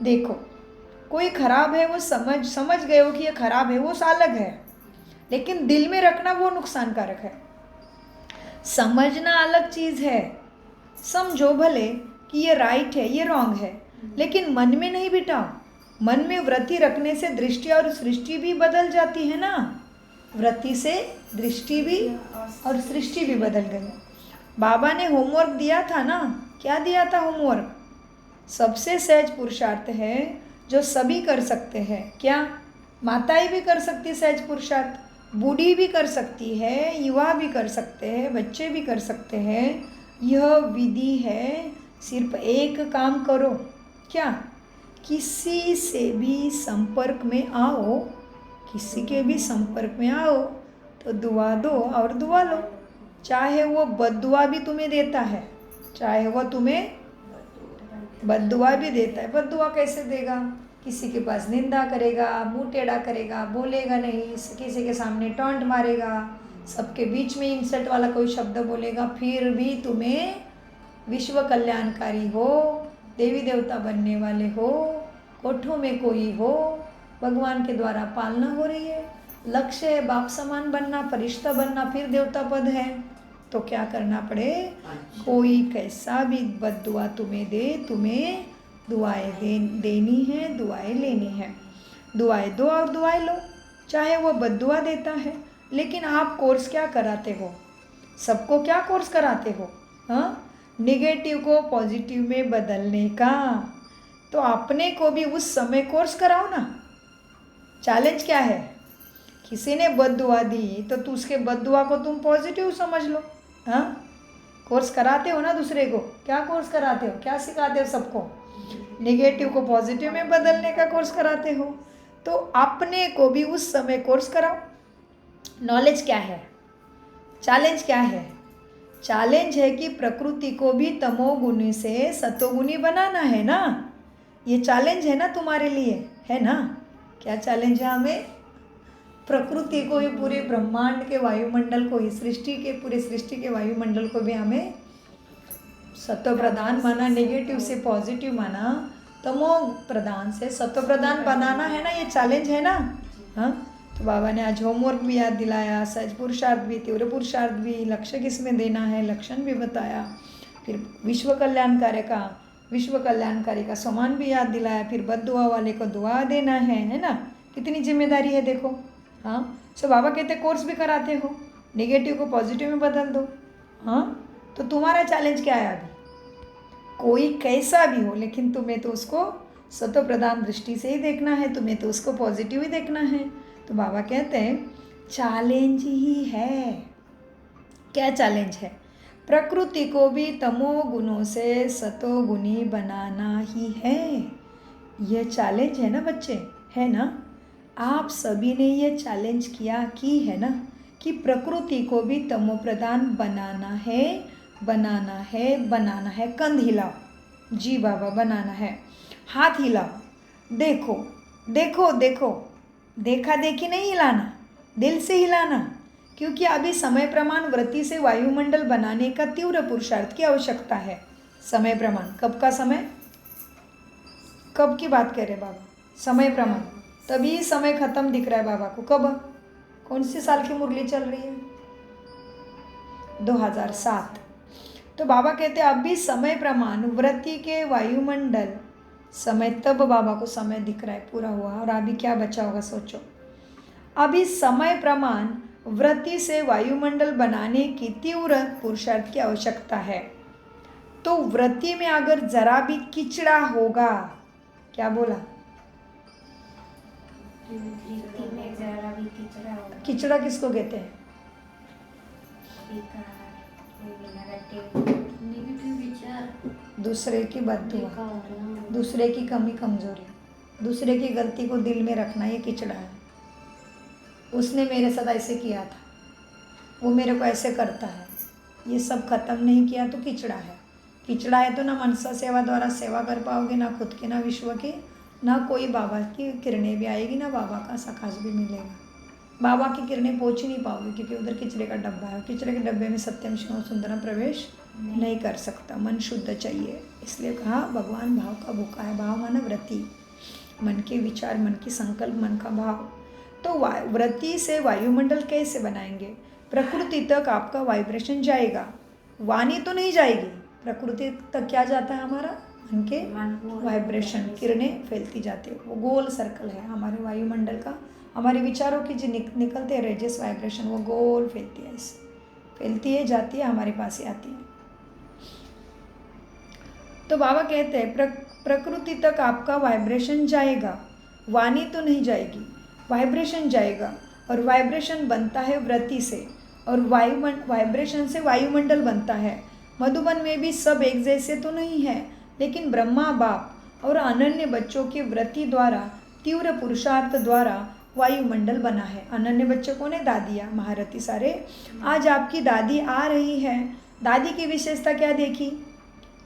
देखो, कोई खराब है वो समझ गए हो कि ये खराब है, वो अलग है, लेकिन दिल में रखना वो नुकसानकारक है। समझना अलग चीज़ है। समझो भले कि ये राइट है, ये रॉन्ग है, लेकिन मन में नहीं बिठाओ। मन में वृत्ति रखने से दृष्टि और सृष्टि भी बदल जाती है ना। वृत्ति से दृष्टि भी और सृष्टि भी बदल गई। बाबा ने होमवर्क दिया था ना। क्या दिया था होमवर्क? सबसे सहज पुरुषार्थ है जो सभी कर सकते हैं। क्या? माताएं भी कर सकती सहज पुरुषार्थ, बूढ़ी भी कर सकती है, युवा भी कर सकते हैं, बच्चे भी कर सकते हैं। यह विधि है, सिर्फ एक काम करो। क्या? किसी से भी संपर्क में आओ, किसी के भी संपर्क में आओ तो दुआ दो और दुआ लो। चाहे वो बद्दुआ भी तुम्हें देता है, चाहे वो तुम्हें बद्दुआ भी देता है। बद्दुआ कैसे देगा? किसी के पास निंदा करेगा, मुंह टेढ़ा करेगा, बोलेगा नहीं, किसी के सामने टॉन्ट मारेगा, सबके बीच में इंसल्ट वाला कोई शब्द बोलेगा, फिर भी तुम्हें विश्व कल्याणकारी हो, देवी देवता बनने वाले हो, कोठों में कोई हो, भगवान के द्वारा पालना हो रही है, लक्ष्य है बाप समान बनना, फरिश्ता बनना, फिर देवता पद है, तो क्या करना पड़े? कोई कैसा भी बद्दुआ तुम्हें दे, तुम्हें दुआएं देनी है, दुआएं लेनी है। दुआएं दो और दुआएं लो। चाहे वो बद्दुआ देता है, लेकिन आप कोर्स क्या कराते हो? सबको क्या कोर्स कराते हो? हाँ, नेगेटिव को पॉजिटिव में बदलने का। तो अपने को भी उस समय कोर्स कराओ ना। चैलेंज क्या है? किसी ने बद्दुआ दी तो तू उसके बद्दुआ को तुम पॉजिटिव समझ लो। हाँ, कोर्स कराते हो ना दूसरे को। क्या कोर्स कराते हो? क्या सिखाते हो सबको? नेगेटिव को पॉजिटिव में बदलने का कोर्स कराते हो। तो अपने को भी उस समय कोर्स कराओ। नॉलेज क्या है? चैलेंज क्या है? चैलेंज है कि प्रकृति को भी तमोगुणी से सतोगुणी बनाना है ना। ये चैलेंज है ना तुम्हारे लिए, है ना? क्या चैलेंज है हमें? प्रकृति को, ये पूरे ब्रह्मांड के वायुमंडल को, इस पूरे सृष्टि के वायुमंडल को भी हमें सत्व प्रधान माना, नेगेटिव से पॉजिटिव माना, तमो प्रधान से सत्व प्रधान बनाना है ना। ये चैलेंज है ना। हाँ, तो बाबा ने आज होमवर्क भी याद दिलाया, सहज पुरुषार्थ भी, तीव्र पुरुषार्थ भी, लक्ष्य किस में देना है, लक्षण भी बताया, फिर विश्व कल्याणकारी का समान भी याद दिलाया, फिर बद्दुआ वाले को दुआ देना है ना। कितनी जिम्मेदारी है देखो। हाँ, सो बाबा कहते कोर्स भी कराते हो, नेगेटिव को पॉजिटिव में बदल दो। हाँ, तो तुम्हारा चैलेंज क्या है? अभी कोई कैसा भी हो, लेकिन तुम्हें तो उसको सत्व प्रधान दृष्टि से ही देखना है, तुम्हें तो उसको पॉजिटिव ही देखना है। तो बाबा कहते हैं चैलेंज ही है। क्या चैलेंज है? प्रकृति को भी तमो गुणों से सतोगुणी बनाना ही है। यह चैलेंज है ना बच्चे, है ना? आप सभी ने ये चैलेंज की है ना, कि प्रकृति को भी तमो प्रधान बनाना है। कंध हिलाओ। जी बाबा, बनाना है। हाथ हिलाओ। देखो देखो देखो, देखा देखी नहीं हिलाना, दिल से हिलाना, क्योंकि अभी समय प्रमाण वृत्ति से वायुमंडल बनाने का तीव्र पुरुषार्थ की आवश्यकता है। समय प्रमाण कब का समय, कब की बात कर रहे बाबा? समय प्रमाण, तभी समय खत्म दिख रहा है बाबा को। कब, कौन सी साल की मुरली चल रही है? 2007। तो बाबा कहते हैं अभी समय प्रमाण वृत्ति के वायुमंडल समय, तब बाबा को समय दिख रहा है पूरा हुआ, और अभी क्या बचा होगा सोचो। अभी समय प्रमाण वृत्ति से वायुमंडल बनाने की तीव्र पुरुषार्थ की आवश्यकता है। तो वृत्ति में अगर जरा भी किचड़ा होगा, क्या बोला? वृत्ति में जरा भी किचड़ा होगा। किचड़ा किसको कहते हैं? नेगेटिव विचार, दूसरे की बददुआ, दूसरे की कमी कमजोरी, दूसरे की गलती को दिल में रखना, ये किचड़ा है। उसने मेरे साथ ऐसे किया था, वो मेरे को ऐसे करता है, ये सब खत्म नहीं किया तो किचड़ा है। किचड़ा है तो ना मनसा सेवा द्वारा सेवा कर पाओगे, ना खुद के, ना विश्व के, ना कोई बाबा की किरणें भी आएगी, ना बाबा का सकाश भी मिलेगा। बाबा की किरणें पहुँच ही नहीं पाओगे, क्योंकि उधर किचड़े का डब्बा है। किचड़े के डब्बे में सत्यम शिवम सुंदरम प्रवेश नहीं कर सकता। मन शुद्ध चाहिए, इसलिए कहा भगवान भाव का भूखा है। भाव माना वृत्ति, मन के विचार, मन की संकल्प, मन का भाव। तो वृत्ति से वायुमंडल कैसे बनाएंगे? प्रकृति तक आपका वाइब्रेशन जाएगा, वाणी तो नहीं जाएगी। प्रकृति तक क्या जाता है हमारा? मन के वाइब्रेशन, किरणें फैलती जाती है। वो गोल सर्कल है हमारे वायुमंडल का। हमारे विचारों की जो निकलते हैं रेडियस वाइब्रेशन, वो गोल फैलती है, ऐसे फैलती है, जाती है, हमारे पास ही आती है। तो बाबा कहते हैं प्रकृति तक आपका वाइब्रेशन जाएगा, वाणी तो नहीं जाएगी, वाइब्रेशन जाएगा। और वाइब्रेशन बनता है वृत्ति से, और वाइब्रेशन से वायुमंडल बनता है। मधुबन में भी सब एक जैसे तो नहीं है, लेकिन ब्रह्मा बाप और अनन्य बच्चों की वृत्ति द्वारा, तीव्र पुरुषार्थ द्वारा वायुमंडल बना है। अनन्य बच्चे कौन है? दादियाँ, महारथी सारे। आज आपकी दादी आ रही है, दादी की विशेषता क्या देखी?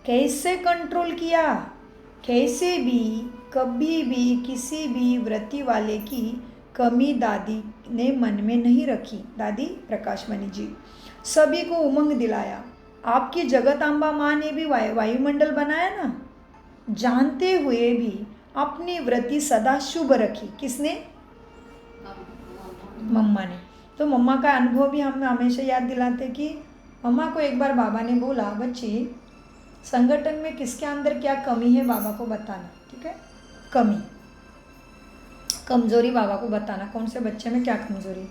कैसे कंट्रोल किया, कैसे भी कभी भी किसी भी वृत्ति वाले की कमी दादी ने मन में नहीं रखी। दादी प्रकाशमणि जी सभी को उमंग दिलाया। आपकी जगतांबा माँ ने भी वायुमंडल बनाया ना, जानते हुए भी अपनी वृत्ति सदा शुभ रखी। किसने? मम्मा ने। तो मम्मा का अनुभव भी हम हमेशा याद दिलाते कि मम्मा को एक बार बाबा ने बोला, बच्ची संगठन में किसके अंदर क्या कमी है बाबा को बताना, ठीक है? कमी, कमज़ोरी बाबा को बताना, कौन से बच्चे में क्या कमज़ोरी।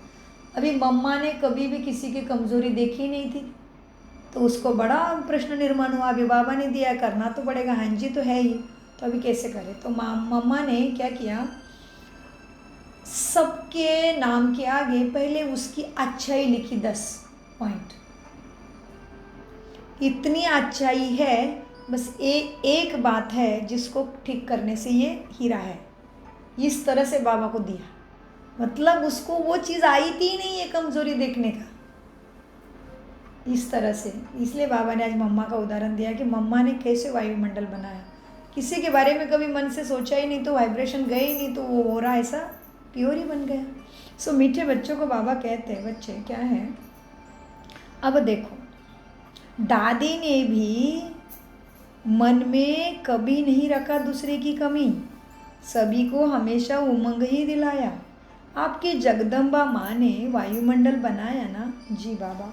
अभी मम्मा ने कभी भी किसी की कमज़ोरी देखी नहीं थी, तो उसको बड़ा प्रश्न निर्माण हुआ। अभी बाबा ने दिया, करना तो पड़ेगा, हाँ जी तो है ही, तो अभी कैसे करें। तो मम्मा ने क्या किया, सबके नाम के आगे पहले उसकी अच्छाई लिखी 10 पॉइंट। इतनी अच्छाई है, बस एक बात है जिसको ठीक करने से ये हीरा है। इस तरह से बाबा को दिया, मतलब उसको वो चीज़ आई थी नहीं है कमज़ोरी देखने का, इस तरह से। इसलिए बाबा ने आज मम्मा का उदाहरण दिया कि मम्मा ने कैसे वायुमंडल बनाया। किसी के बारे में कभी मन से सोचा ही नहीं, तो वाइब्रेशन गए ही नहीं, तो वो हो रहा ऐसा प्योर ही बन गया। सो मीठे बच्चों को बाबा कहते हैं, बच्चे क्या है, अब देखो, दादी ने भी मन में कभी नहीं रखा दूसरे की कमी, सभी को हमेशा उमंग ही दिलाया। आपकी जगदम्बा माँ ने वायुमंडल बनाया ना। जी बाबा,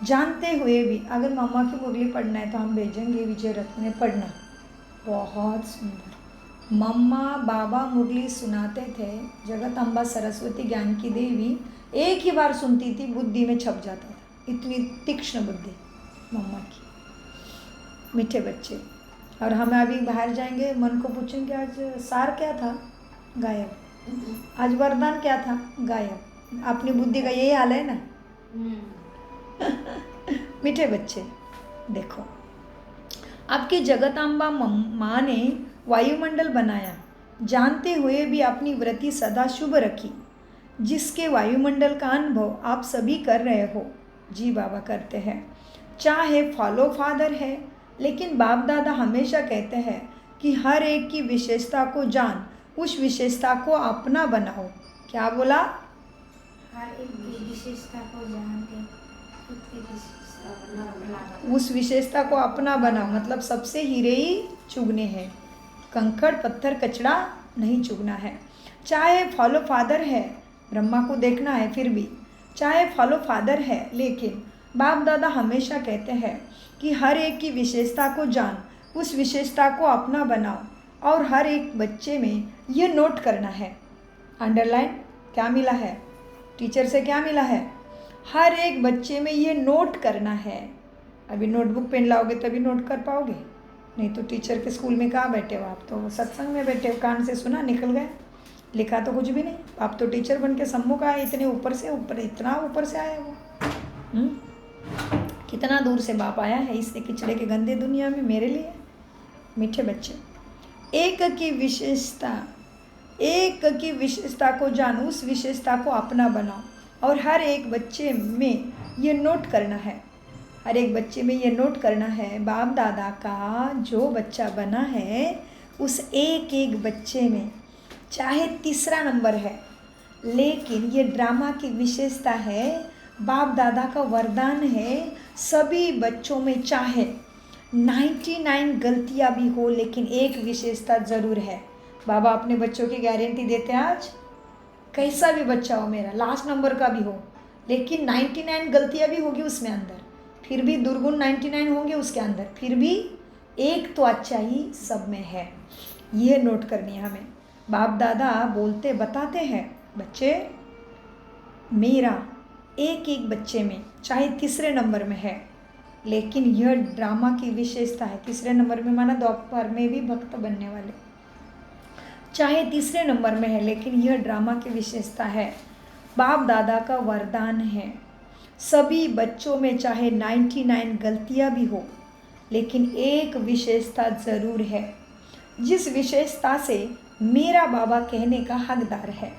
जानते हुए भी, अगर मम्मा की मुरली पढ़ना है तो हम भेजेंगे विजय रत्न में पढ़ना, बहुत सुंदर। मम्मा बाबा मुरली सुनाते थे, जगत अम्बा सरस्वती ज्ञान की देवी एक ही बार सुनती थी, बुद्धि में छप जाता था, इतनी तीक्ष्ण बुद्धि मम्मा की। मीठे बच्चे। और हम अभी बाहर जाएंगे, मन को पूछेंगे आज सार क्या था, गायब। आज वरदान क्या था, गायब। अपनी बुद्धि का यही हाल है ना। मीठे बच्चे देखो, आपकी जगतांबा माँ ने वायुमंडल बनाया, जानते हुए भी अपनी वृत्ति सदा शुभ रखी, जिसके वायुमंडल का अनुभव आप सभी कर रहे हो। जी बाबा करते हैं। चाहे फॉलो फादर है, लेकिन बाप दादा हमेशा कहते हैं कि हर एक की विशेषता को जान, उस विशेषता को अपना बनाओ। क्या बोला? हर एक की विशेषता को जान के खुद की विशेषता अपना उस विशेषता को अपना बनाओ, मतलब सबसे हीरे ही चुगने हैं, कंकड़ पत्थर कचड़ा नहीं चुगना है। चाहे फॉलो फादर है, ब्रह्मा को देखना है, फिर भी चाहे फॉलो फादर है, लेकिन बाप दादा हमेशा कहते हैं कि हर एक की विशेषता को जान, उस विशेषता को अपना बनाओ और हर एक बच्चे में ये नोट करना है। अंडरलाइन क्या मिला है? टीचर से क्या मिला है? हर एक बच्चे में ये नोट करना है। अभी नोटबुक पेन लाओगे तभी नोट कर पाओगे, नहीं तो टीचर के स्कूल में कहाँ बैठे हो आप? तो सत्संग में बैठे हो, कान से सुना निकल गए, लिखा तो कुछ भी नहीं। आप तो टीचर बन के सम्मुख आए, इतने ऊपर से ऊपर, इतना ऊपर से आए वो। कितना दूर से बाप आया है इस किचड़े के गंदे दुनिया में मेरे लिए। मीठे बच्चे, एक की विशेषता को जान, उस विशेषता को अपना बनाओ और हर एक बच्चे में ये नोट करना है। हर एक बच्चे में ये नोट करना है, बाप दादा का जो बच्चा बना है उस एक एक बच्चे में चाहे तीसरा नंबर है, लेकिन ये ड्रामा की विशेषता है, बाप दादा का वरदान है। सभी बच्चों में चाहे 99 गलतियां भी हो, लेकिन एक विशेषता ज़रूर है। बाबा अपने बच्चों की गारंटी देते हैं, आज कैसा भी बच्चा हो मेरा, लास्ट नंबर का भी हो, लेकिन 99 गलतियां भी होगी उसमें अंदर, फिर भी दुर्गुण 99 होंगे उसके अंदर, फिर भी एक तो अच्छा ही सब में है। ये नोट करनी है हमें। बाप दादा बोलते बताते हैं, बच्चे मेरा एक एक बच्चे में चाहे तीसरे नंबर में है, लेकिन यह ड्रामा की विशेषता है। तीसरे नंबर में माना दोपहर में भी भक्त बनने वाले, चाहे तीसरे नंबर में है, लेकिन यह ड्रामा की विशेषता है, बाप दादा का वरदान है। सभी बच्चों में चाहे 99 गलतियां भी हो, लेकिन एक विशेषता ज़रूर है, जिस विशेषता से मेरा बाबा कहने का हकदार है।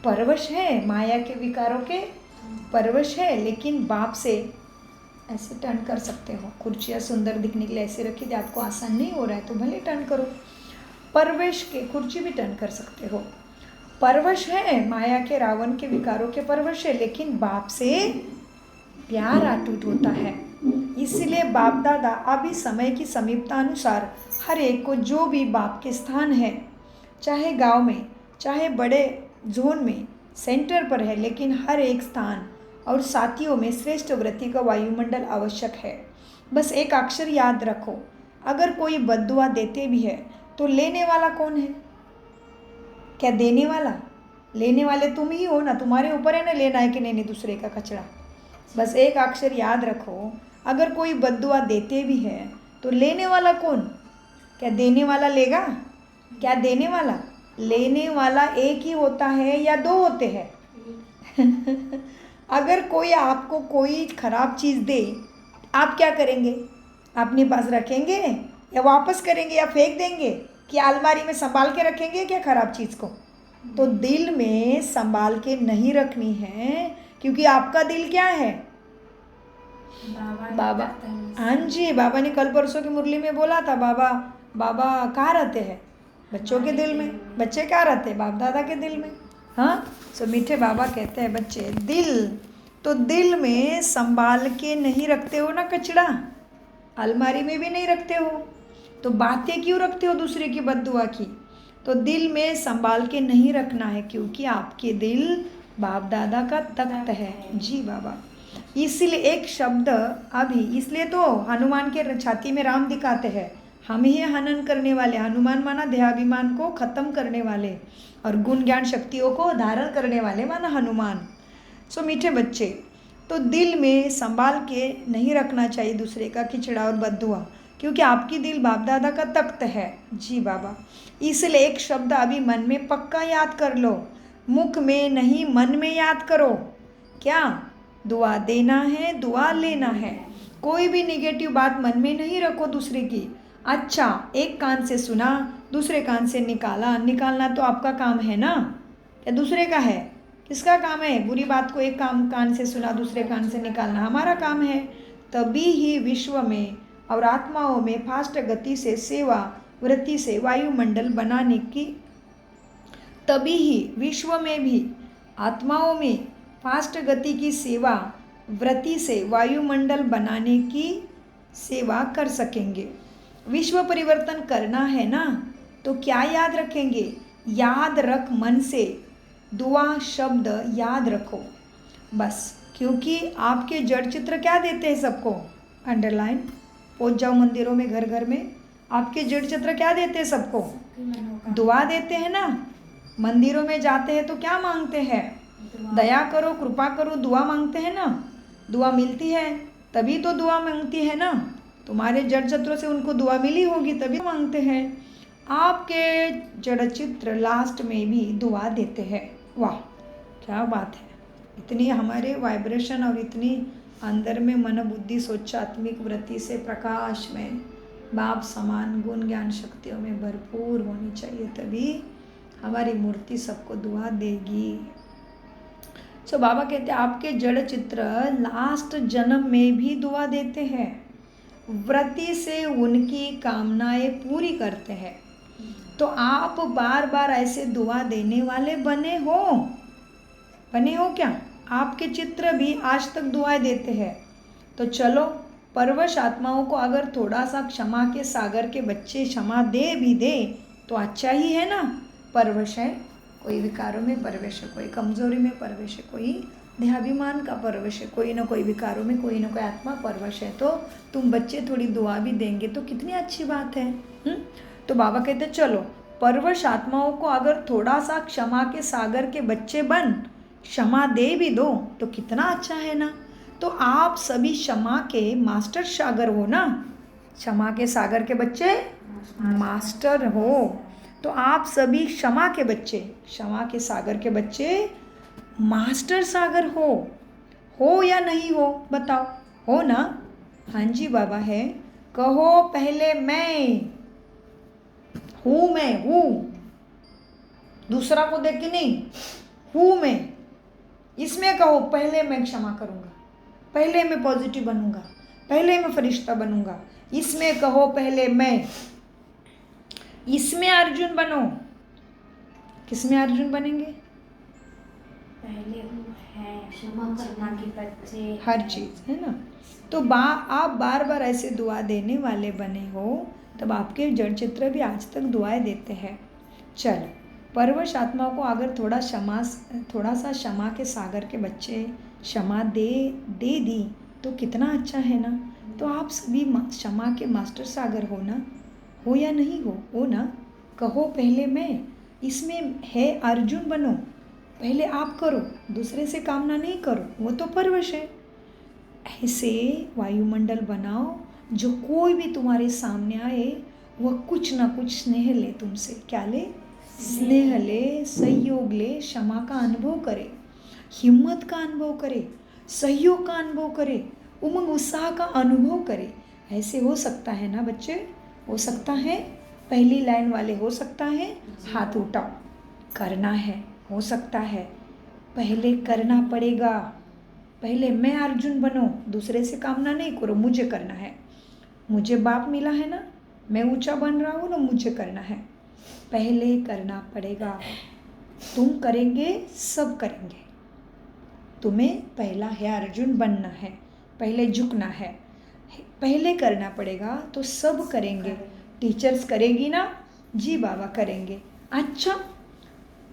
परवश है, माया के विकारों के परवश है, लेकिन बाप से ऐसे टर्न कर सकते हो। कुर्सियाँ सुंदर दिखने के लिए ऐसे रखी थी, आपको आसान नहीं हो रहा है तो भले टर्न करो। परवश के कुर्सी भी टर्न कर सकते हो। परवश है, माया के रावण के विकारों के परवश है, लेकिन बाप से प्यार अटूट होता है। इसलिए बाप दादा अभी समय की समीपता अनुसार हर एक को जो भी बाप के स्थान है, चाहे गांव में चाहे बड़े जोन में सेंटर पर है, लेकिन हर एक स्थान और साथियों में श्रेष्ठ वृत्ति का वायुमंडल आवश्यक है। बस एक अक्षर याद रखो, अगर कोई बद्दुआ देते भी है तो लेने वाला कौन है? क्या देने वाला? लेने वाले तुम ही हो ना, तुम्हारे ऊपर है ना लेना है कि नहीं दूसरे का कचरा। बस एक अक्षर याद रखो, अगर कोई बद्दुआ देते भी है तो लेने वाला कौन? क्या देने वाला लेगा? क्या देने वाला? लेने वाला एक ही होता है या दो होते हैं? अगर कोई आपको कोई ख़राब चीज़ दे, आप क्या करेंगे? अपने पास रखेंगे या वापस करेंगे या फेंक देंगे, कि अलमारी में संभाल के रखेंगे क्या ख़राब चीज़ को? तो दिल में संभाल के नहीं रखनी है, क्योंकि आपका दिल क्या है? बाबा, हाँ जी, बाबा ने कल परसों की मुरली में बोला था, बाबा कहाँ रहते हैं? बच्चों के दिल में। बच्चे कहाँ रहते हैं? बाप दादा के दिल में। हाँ, सो मीठे बाबा कहते हैं, बच्चे दिल तो दिल में संभाल के नहीं रखते हो ना कचड़ा, अलमारी में भी नहीं रखते हो, तो बातें क्यों रखते हो दूसरे की बद्दुआ की? तो दिल में संभाल के नहीं रखना है, क्योंकि आपके दिल बाप दादा का तख्त है। जी बाबा, इसलिए एक शब्द अभी, इसलिए तो हनुमान के छाती में राम दिखाते हैं, हम ही हनन करने वाले। हनुमान माना देहाभिमान को ख़त्म करने वाले और गुण ज्ञान शक्तियों को धारण करने वाले माना हनुमान। सो मीठे बच्चे, तो दिल में संभाल के नहीं रखना चाहिए दूसरे का खिचड़ा और बद्दुआ, क्योंकि आपकी दिल बाप दादा का तख्त है। जी बाबा, इसलिए एक शब्द अभी मन में पक्का याद कर लो, मुख में नहीं मन में याद करो। क्या? दुआ देना है, दुआ लेना है। कोई भी निगेटिव बात मन में नहीं रखो दूसरे की। अच्छा, एक कान से सुना दूसरे कान से निकालना तो आपका काम है ना, या दूसरे का है? किसका काम है? बुरी बात को एक कान से सुना दूसरे कान से निकालना हमारा काम है। तभी ही विश्व में और आत्माओं में फास्ट गति से सेवा वृत्ति से वायुमंडल बनाने की तभी ही विश्व में भी आत्माओं में फास्ट गति की सेवा वृत्ति से वायुमंडल बनाने की सेवा कर सकेंगे। विश्व परिवर्तन करना है ना, तो क्या याद रखेंगे? याद रख मन से दुआ शब्द याद रखो बस। क्योंकि आपके जड़ चित्र क्या देते हैं सबको? अंडरलाइन पहुँच जाओ मंदिरों में, घर घर में आपके जड़ चित्र क्या देते हैं सबको? दुआ देते हैं ना। मंदिरों में जाते हैं तो क्या मांगते हैं? दया करो, कृपा करो, दुआ मांगते हैं ना। दुआ मिलती है तभी तो दुआ मांगती है ना। तुम्हारे जड़ चित्रों से उनको दुआ मिली होगी तभी मांगते हैं। आपके जड़ चित्र लास्ट में भी दुआ देते हैं। वाह क्या बात है! इतनी हमारे वाइब्रेशन और इतनी अंदर में मन बुद्धि सोच आत्मिक वृत्ति से प्रकाश में बाप समान गुण ज्ञान शक्तियों में भरपूर होनी चाहिए, तभी हमारी मूर्ति सबको दुआ देगी। सो बाबा कहते हैं आपके जड़ चित्र लास्ट जन्म में भी दुआ देते हैं, वृत्ति से उनकी कामनाएं पूरी करते हैं। तो आप बार बार ऐसे दुआ देने वाले बने हो क्या? आपके चित्र भी आज तक दुआएं देते हैं। तो चलो परवश आत्माओं को अगर थोड़ा सा क्षमा के सागर के बच्चे क्षमा दे तो अच्छा ही है ना। परवश है, कोई विकारों में परवश है, कोई कमजोरी में परवश है, कोई देहाभिमान का परवश है, कोई ना कोई विकारों में कोई ना कोई आत्मा परवश है। तो तुम बच्चे थोड़ी दुआ भी देंगे तो कितनी अच्छी बात है। तो बाबा कहते चलो परवश आत्माओं को अगर थोड़ा सा क्षमा के सागर के बच्चे बन क्षमा दे भी दो तो कितना अच्छा है ना। तो आप सभी क्षमा के मास्टर सागर हो ना। क्षमा के सागर के बच्चे मास्टर हो। तो आप सभी क्षमा के बच्चे, क्षमा के सागर के बच्चे मास्टर सागर हो या नहीं हो? बताओ, हो ना? हाँ जी बाबा है। कहो पहले मैं हूँ, दूसरा को देख के नहीं, हूँ मैं। इसमें कहो पहले मैं क्षमा करूँगा, पहले मैं पॉजिटिव बनूँगा, पहले मैं फरिश्ता बनूँगा। इसमें कहो पहले मैं। इसमें अर्जुन बनो। किसमें अर्जुन बनेंगे? पहले है क्षमा करना के बच्चे, हर चीज़ है ना। तो आप बार बार ऐसे दुआ देने वाले बने हो, तब आपके जड़ चित्र भी आज तक दुआएं देते हैं। चल परवश आत्माओं को अगर थोड़ा सा क्षमा के सागर के बच्चे क्षमा दे दी तो कितना अच्छा है ना। तो आप सभी क्षमा के मास्टर सागर हो ना, हो या नहीं हो ना। कहो पहले मैं। इसमें है अर्जुन बनो, पहले आप करो, दूसरे से कामना नहीं करो, वो तो परवश है। ऐसे वायुमंडल बनाओ जो कोई भी तुम्हारे सामने आए वह कुछ ना कुछ स्नेह ले तुमसे। क्या ले? स्नेह ले, सहयोग ले, क्षमा का अनुभव करे, हिम्मत का अनुभव करे, सहयोग का अनुभव करे, उमंग उत्साह का अनुभव करे। ऐसे हो सकता है ना बच्चे? हो सकता है? पहली लाइन वाले हो सकता है? हाथ उठाओ। करना है, हो सकता है। पहले करना पड़ेगा। पहले मैं अर्जुन बनो, दूसरे से कामना नहीं करो, मुझे करना है। मुझे बाप मिला है ना, मैं ऊंचा बन रहा हूँ ना, मुझे करना है। पहले करना पड़ेगा। तुम करेंगे, सब करेंगे। तुम्हें पहला है अर्जुन बनना है, पहले झुकना है, पहले करना पड़ेगा तो सब करेंगे। टीचर्स करेगी ना? जी बाबा करेंगे। अच्छा,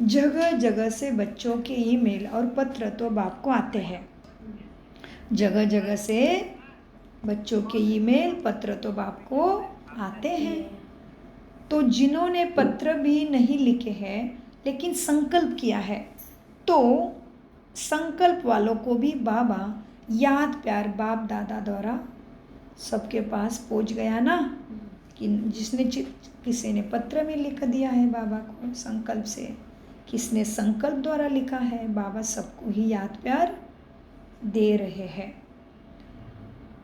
जगह जगह से बच्चों के ईमेल और पत्र तो बाप को आते हैं। जगह जगह से बच्चों के ईमेल पत्र तो बाप को आते हैं। तो जिन्होंने पत्र भी नहीं लिखे हैं लेकिन संकल्प किया है, तो संकल्प वालों को भी बाबा याद प्यार बाप दादा द्वारा सबके पास पहुंच गया ना। कि जिसने किसी ने पत्र में लिख दिया है बाबा को संकल्प से, किसने संकल्प द्वारा लिखा है, बाबा सबको ही याद प्यार दे रहे हैं।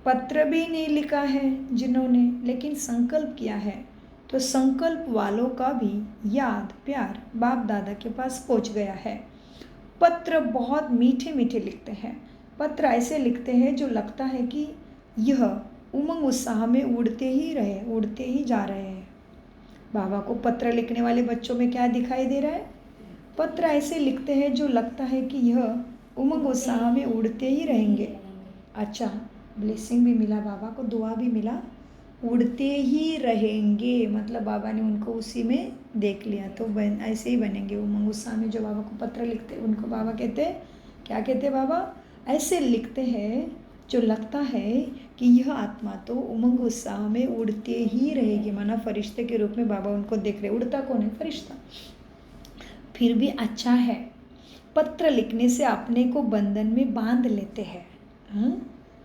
पत्र भी नहीं लिखा है जिन्होंने, लेकिन संकल्प किया है, तो संकल्प वालों का भी याद प्यार बाप दादा के पास पहुंच गया है। पत्र बहुत मीठे मीठे लिखते हैं। पत्र ऐसे लिखते हैं जो लगता है कि यह उमंग उत्साह में उड़ते ही जा रहे हैं। बाबा को पत्र लिखने वाले बच्चों में क्या दिखाई दे रहा है? पत्र ऐसे लिखते हैं जो लगता है कि यह उमंग उत्साह में उड़ते ही रहेंगे। अच्छा, ब्लेसिंग भी मिला बाबा को, दुआ भी मिला, उड़ते ही रहेंगे मतलब बाबा ने उनको उसी में देख लिया, तो ऐसे ही बनेंगे उमंग उत्साह में। जो बाबा को पत्र लिखते उनको बाबा कहते, क्या कहते बाबा? ऐसे लिखते हैं जो लगता है कि यह आत्मा तो उमंग उत्साह में उड़ते ही रहेगी, माना फरिश्ते के रूप में बाबा उनको देख रहे। उड़ता कौन है? फरिश्ता। फिर भी अच्छा है, पत्र लिखने से अपने को बंधन में बांध लेते हैं।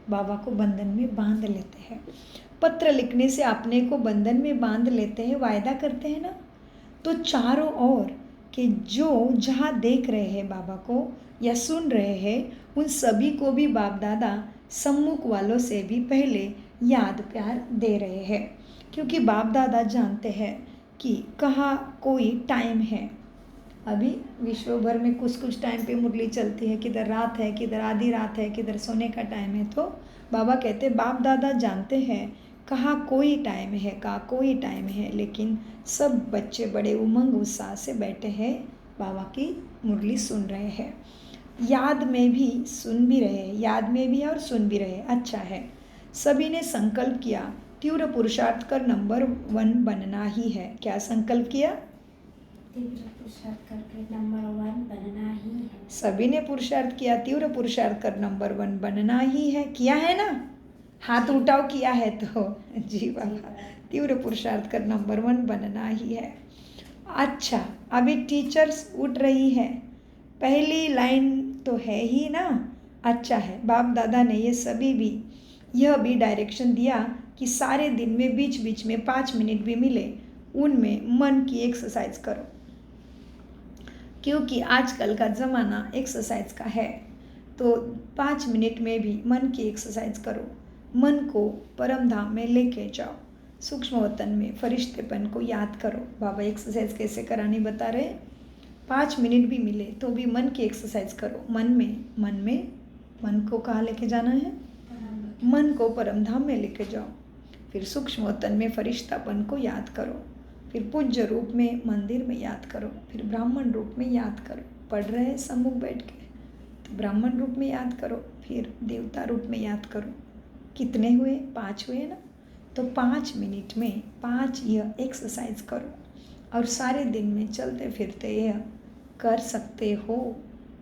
बाबा को बंधन में बांध लेते हैं। पत्र लिखने से अपने को बंधन में बांध लेते हैं, वायदा करते हैं ना। तो चारों ओर के जो जहाँ देख रहे हैं बाबा को या सुन रहे हैं, उन सभी को भी बाप दादा सम्मुख वालों से भी पहले याद प्यार दे रहे हैं, क्योंकि बाप दादा जानते हैं कि कहाँ कोई टाइम है। अभी विश्व भर में कुछ टाइम पे मुरली चलती है, किधर रात है, किधर आधी रात है, किधर सोने का टाइम है। तो बाबा कहते बाप दादा जानते हैं कहाँ कोई टाइम है, कहाँ कोई टाइम है, लेकिन सब बच्चे बड़े उमंग उत्साह से बैठे हैं, बाबा की मुरली सुन रहे हैं, याद में भी सुन भी रहे, याद में भी और सुन भी रहे। अच्छा है, सभी ने संकल्प किया तीव्र पुरुषार्थ कर नंबर 1 बनना ही है। क्या संकल्प किया? तीव्र पुरुषार्थ करके नंबर 1 बनना ही है। सभी ने पुरुषार्थ किया, तीव्र पुरुषार्थ कर नंबर 1 बनना ही है। किया है ना? हाथ उठाओ, किया है तो। जी बाबा, तीव्र पुरुषार्थ कर नंबर 1 बनना ही है। अच्छा, अभी टीचर्स उठ रही है, पहली लाइन तो है ही ना। अच्छा है, बाप दादा ने ये सभी भी यह भी डायरेक्शन दिया कि सारे दिन में बीच बीच में 5 मिनट भी मिले, उनमें मन की एक्सरसाइज करो, क्योंकि आजकल का ज़माना एक्सरसाइज का है। तो 5 मिनट में भी मन की एक्सरसाइज करो, मन को परम धाम में लेके जाओ, सूक्ष्म वतन में फरिश्तेपन को याद करो। बाबा एक्सरसाइज कैसे करानी बता रहे। 5 मिनट भी मिले तो भी मन की एक्सरसाइज करो। मन को कहाँ लेके जाना है? मन को परम धाम में लेके जाओ। फिर सूक्ष्म वतन में फरिश्तापन को याद करो, फिर पूज्य रूप में मंदिर में याद करो, फिर ब्राह्मण रूप में याद करो। पढ़ रहे हैं सम्मुख बैठ के, तो ब्राह्मण रूप में याद करो, फिर देवता रूप में याद करो। कितने हुए? 5 हुए ना। तो 5 मिनट में 5 यह एक्सरसाइज करो, और सारे दिन में चलते फिरते यह कर सकते हो।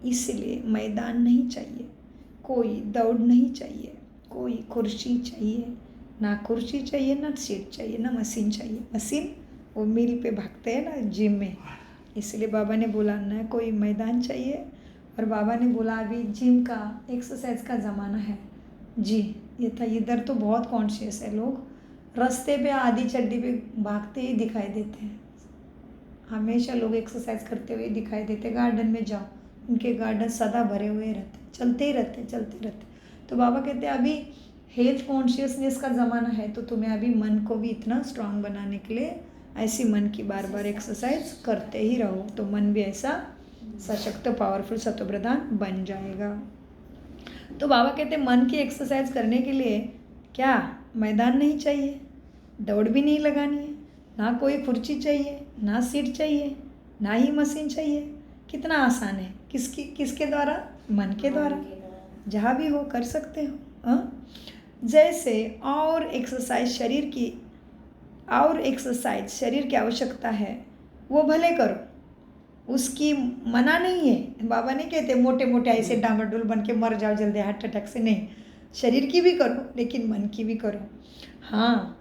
इसलिए मैदान नहीं चाहिए, कोई दौड़ नहीं चाहिए, कोई कुर्सी चाहिए ना, कुर्सी चाहिए ना सीट चाहिए ना मशीन चाहिए। मशीन वो मिल पे भागते हैं ना, जिम में, इसलिए बाबा ने बोला ना कोई मैदान चाहिए। और बाबा ने बोला अभी जिम का एक्सरसाइज का ज़माना है। जी, ये था। इधर तो बहुत कॉन्शियस है लोग, रास्ते पे आधी चड्डी पे भागते ही दिखाई देते हैं, हमेशा लोग एक्सरसाइज करते हुए दिखाई देते। गार्डन में जाओ, उनके गार्डन सदा भरे हुए रहते, चलते ही रहते। तो बाबा कहते हैं अभी हेल्थ कॉन्शियसनेस का ज़माना है, तो तुम्हें अभी मन को भी इतना स्ट्रांग बनाने के लिए ऐसी मन की बार बार एक्सरसाइज करते ही रहो, तो मन भी ऐसा सशक्त पावरफुल सत्वप्रधान बन जाएगा। तो बाबा कहते मन की एक्सरसाइज करने के लिए क्या मैदान नहीं चाहिए, दौड़ भी नहीं लगानी है, ना कोई कुर्सी चाहिए, ना सीट चाहिए, ना ही मशीन चाहिए। कितना आसान है। किसके द्वारा? मन के द्वारा। जहाँ भी हो कर सकते हो। जैसे और एक्सरसाइज शरीर की आवश्यकता है, वो भले करो, उसकी मना नहीं है। बाबा नहीं कहते मोटे मोटे ऐसे डामाडोल बन के मर जाओ जल्दी हार्ट अटैक से, नहीं। शरीर की भी करो, लेकिन मन की भी करो। हाँ,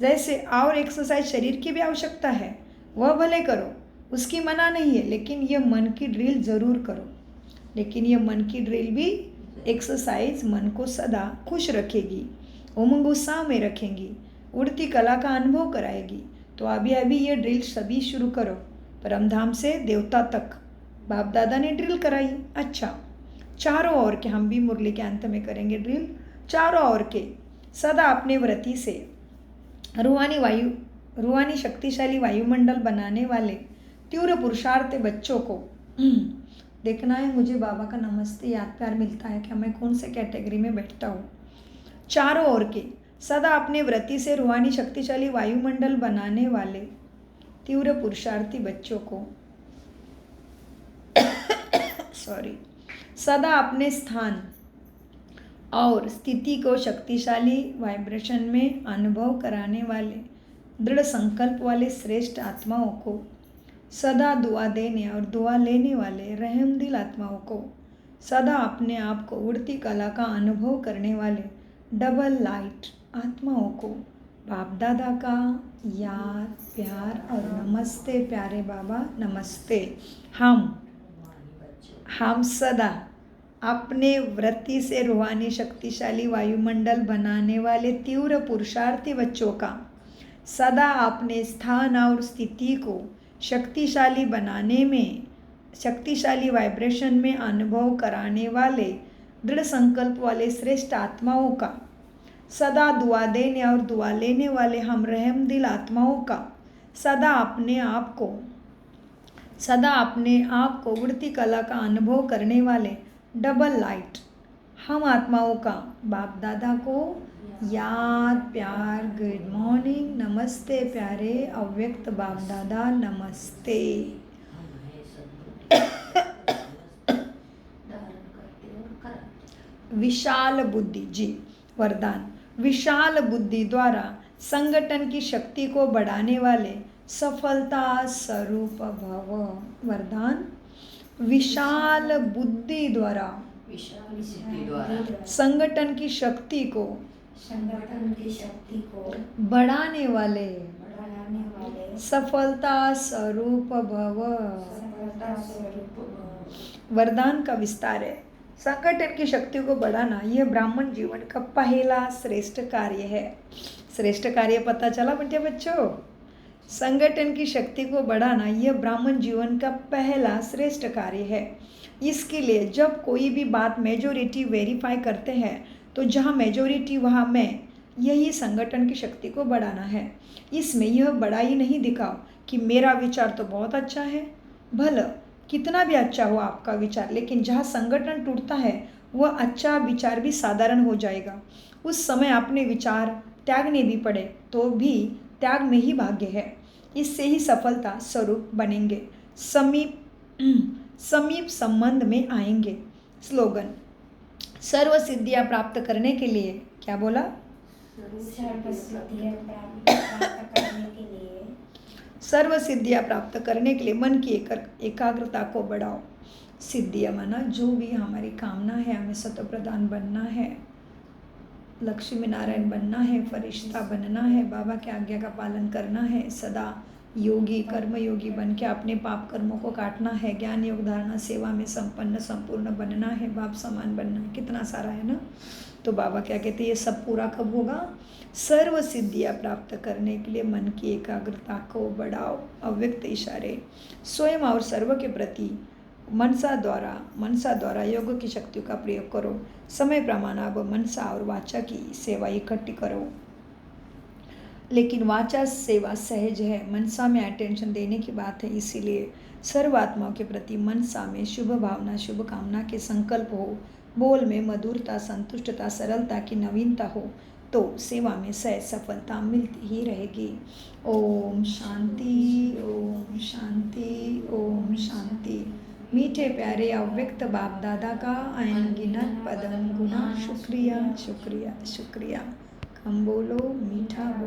जैसे और एक्सरसाइज शरीर की भी आवश्यकता है, वह भले करो, उसकी मना नहीं है, लेकिन यह मन की ड्रिल ज़रूर करो। लेकिन यह मन की ड्रिल भी एक्सरसाइज मन को सदा खुश रखेगी, उमंग उत्साह में रखेंगी, उड़ती कला का अनुभव कराएगी। तो अभी ये ड्रिल सभी शुरू करो, परमधाम से देवता तक बाप दादा ने ड्रिल कराई। अच्छा, चारों ओर के, हम भी मुरली के अंत में करेंगे ड्रिल। चारों ओर के सदा अपने व्रति से रूहानी शक्तिशाली वायुमंडल बनाने वाले तीव्र पुरुषार्थ बच्चों को देखना है। मुझे बाबा का नमस्ते याद प्यार मिलता है क्या? मैं कौन से कैटेगरी में बैठता हूँ? चारों ओर के सदा अपने व्रति से रूहानी शक्तिशाली वायुमंडल बनाने वाले तीव्र पुरुषार्थी बच्चों को सदा अपने स्थान और स्थिति को शक्तिशाली वाइब्रेशन में अनुभव कराने वाले दृढ़ संकल्प वाले श्रेष्ठ आत्माओं को, सदा दुआ देने और दुआ लेने वाले रहमदिल आत्माओं को, सदा अपने आप को उड़ती कला का अनुभव करने वाले डबल लाइट आत्माओं को बाप दादा का याद, प्यार और नमस्ते। प्यारे बाबा नमस्ते। हम सदा अपने वृत्ति से रूहानी शक्तिशाली वायुमंडल बनाने वाले तीव्र पुरुषार्थी बच्चों का, सदा अपने स्थान और स्थिति को शक्तिशाली बनाने में, शक्तिशाली वाइब्रेशन में अनुभव कराने वाले दृढ़ संकल्प वाले श्रेष्ठ आत्माओं का, सदा दुआ देने और दुआ लेने वाले हम रहमदिल आत्माओं का, सदा अपने आप को उड़ती कला का अनुभव करने वाले डबल लाइट हम आत्माओं का बाप दादा को याद, प्यार, गुड मॉर्निंग, नमस्ते। प्यारे अव्यक्त बाप दादा नमस्ते। विशाल बुद्धि जी वरदान। विशाल बुद्धि द्वारा संगठन की शक्ति को बढ़ाने वाले सफलता स्वरूप भव। वरदान। विशाल बुद्धि द्वारा संगठन की शक्ति को बढ़ाने वाले सफलता स्वरूप भव। वरदान का विस्तार है। संगठन की शक्ति को बढ़ाना यह ब्राह्मण जीवन का पहला श्रेष्ठ कार्य है। श्रेष्ठ कार्य पता चला बेटे बच्चों? संगठन की शक्ति को बढ़ाना यह ब्राह्मण जीवन का पहला श्रेष्ठ कार्य है। इसके लिए जब कोई भी बात मेजोरिटी वेरीफाई करते हैं तो जहाँ मेजोरिटी वहाँ मैं, यही संगठन की शक्ति को बढ़ाना है। इसमें यह बड़ाई नहीं दिखाओ कि मेरा विचार तो बहुत अच्छा है, भला कितना भी अच्छा हो आपका विचार, लेकिन जहाँ संगठन टूटता है वह अच्छा विचार भी साधारण हो जाएगा। उस समय अपने विचार त्यागने भी पड़े तो भी त्याग में ही भाग्य है। इससे ही सफलता स्वरूप बनेंगे, समीप संबंध में आएंगे। स्लोगन। सर्व सिद्धियाँ प्राप्त करने के लिए क्या बोला? सर्व सिद्धियाँ प्राप्त करने के लिए मन की एकाग्रता को बढ़ाओ। सिद्धियाँ माना जो भी हमारी कामना है, हमें सतो प्रधान बनना है, लक्ष्मी नारायण बनना है, फरिश्ता बनना है, बाबा की आज्ञा का पालन करना है, सदा योगी कर्म योगी बन के अपने पाप कर्मों को काटना है, ज्ञान योग धारणा सेवा में संपूर्ण बनना है, बाप समान बनना है, कितना सारा है ना। तो बाबा क्या कहते हैं, ये सब पूरा कब होगा? सर्व सिद्धियाँ प्राप्त करने के लिए मन की एकाग्रता को बढ़ाओ। अव्यक्त इशारे। स्वयं और सर्व के प्रति मनसा द्वारा योग की शक्तियों का प्रयोग करो। समय प्रमाण अब मनसा और वाचा की सेवा इकट्ठी करो। लेकिन वाचा सेवा सहज है, मनसा में अटेंशन देने की बात है। इसीलिए सर्व आत्माओं के प्रति मनसा में शुभ भावना, शुभ कामना के संकल्प हो, बोल में मधुरता, संतुष्टता, सरलता की नवीनता हो तो सेवा में सहज सफलता मिलती ही रहेगी। ओम शांति, ओम शांति, ओम शांति। मीठे प्यारे अव्यक्त बाप दादा का अनगिनत पदम गुना शुक्रिया शुक्रिया शुक्रिया। हम बोलो मीठा बोलो।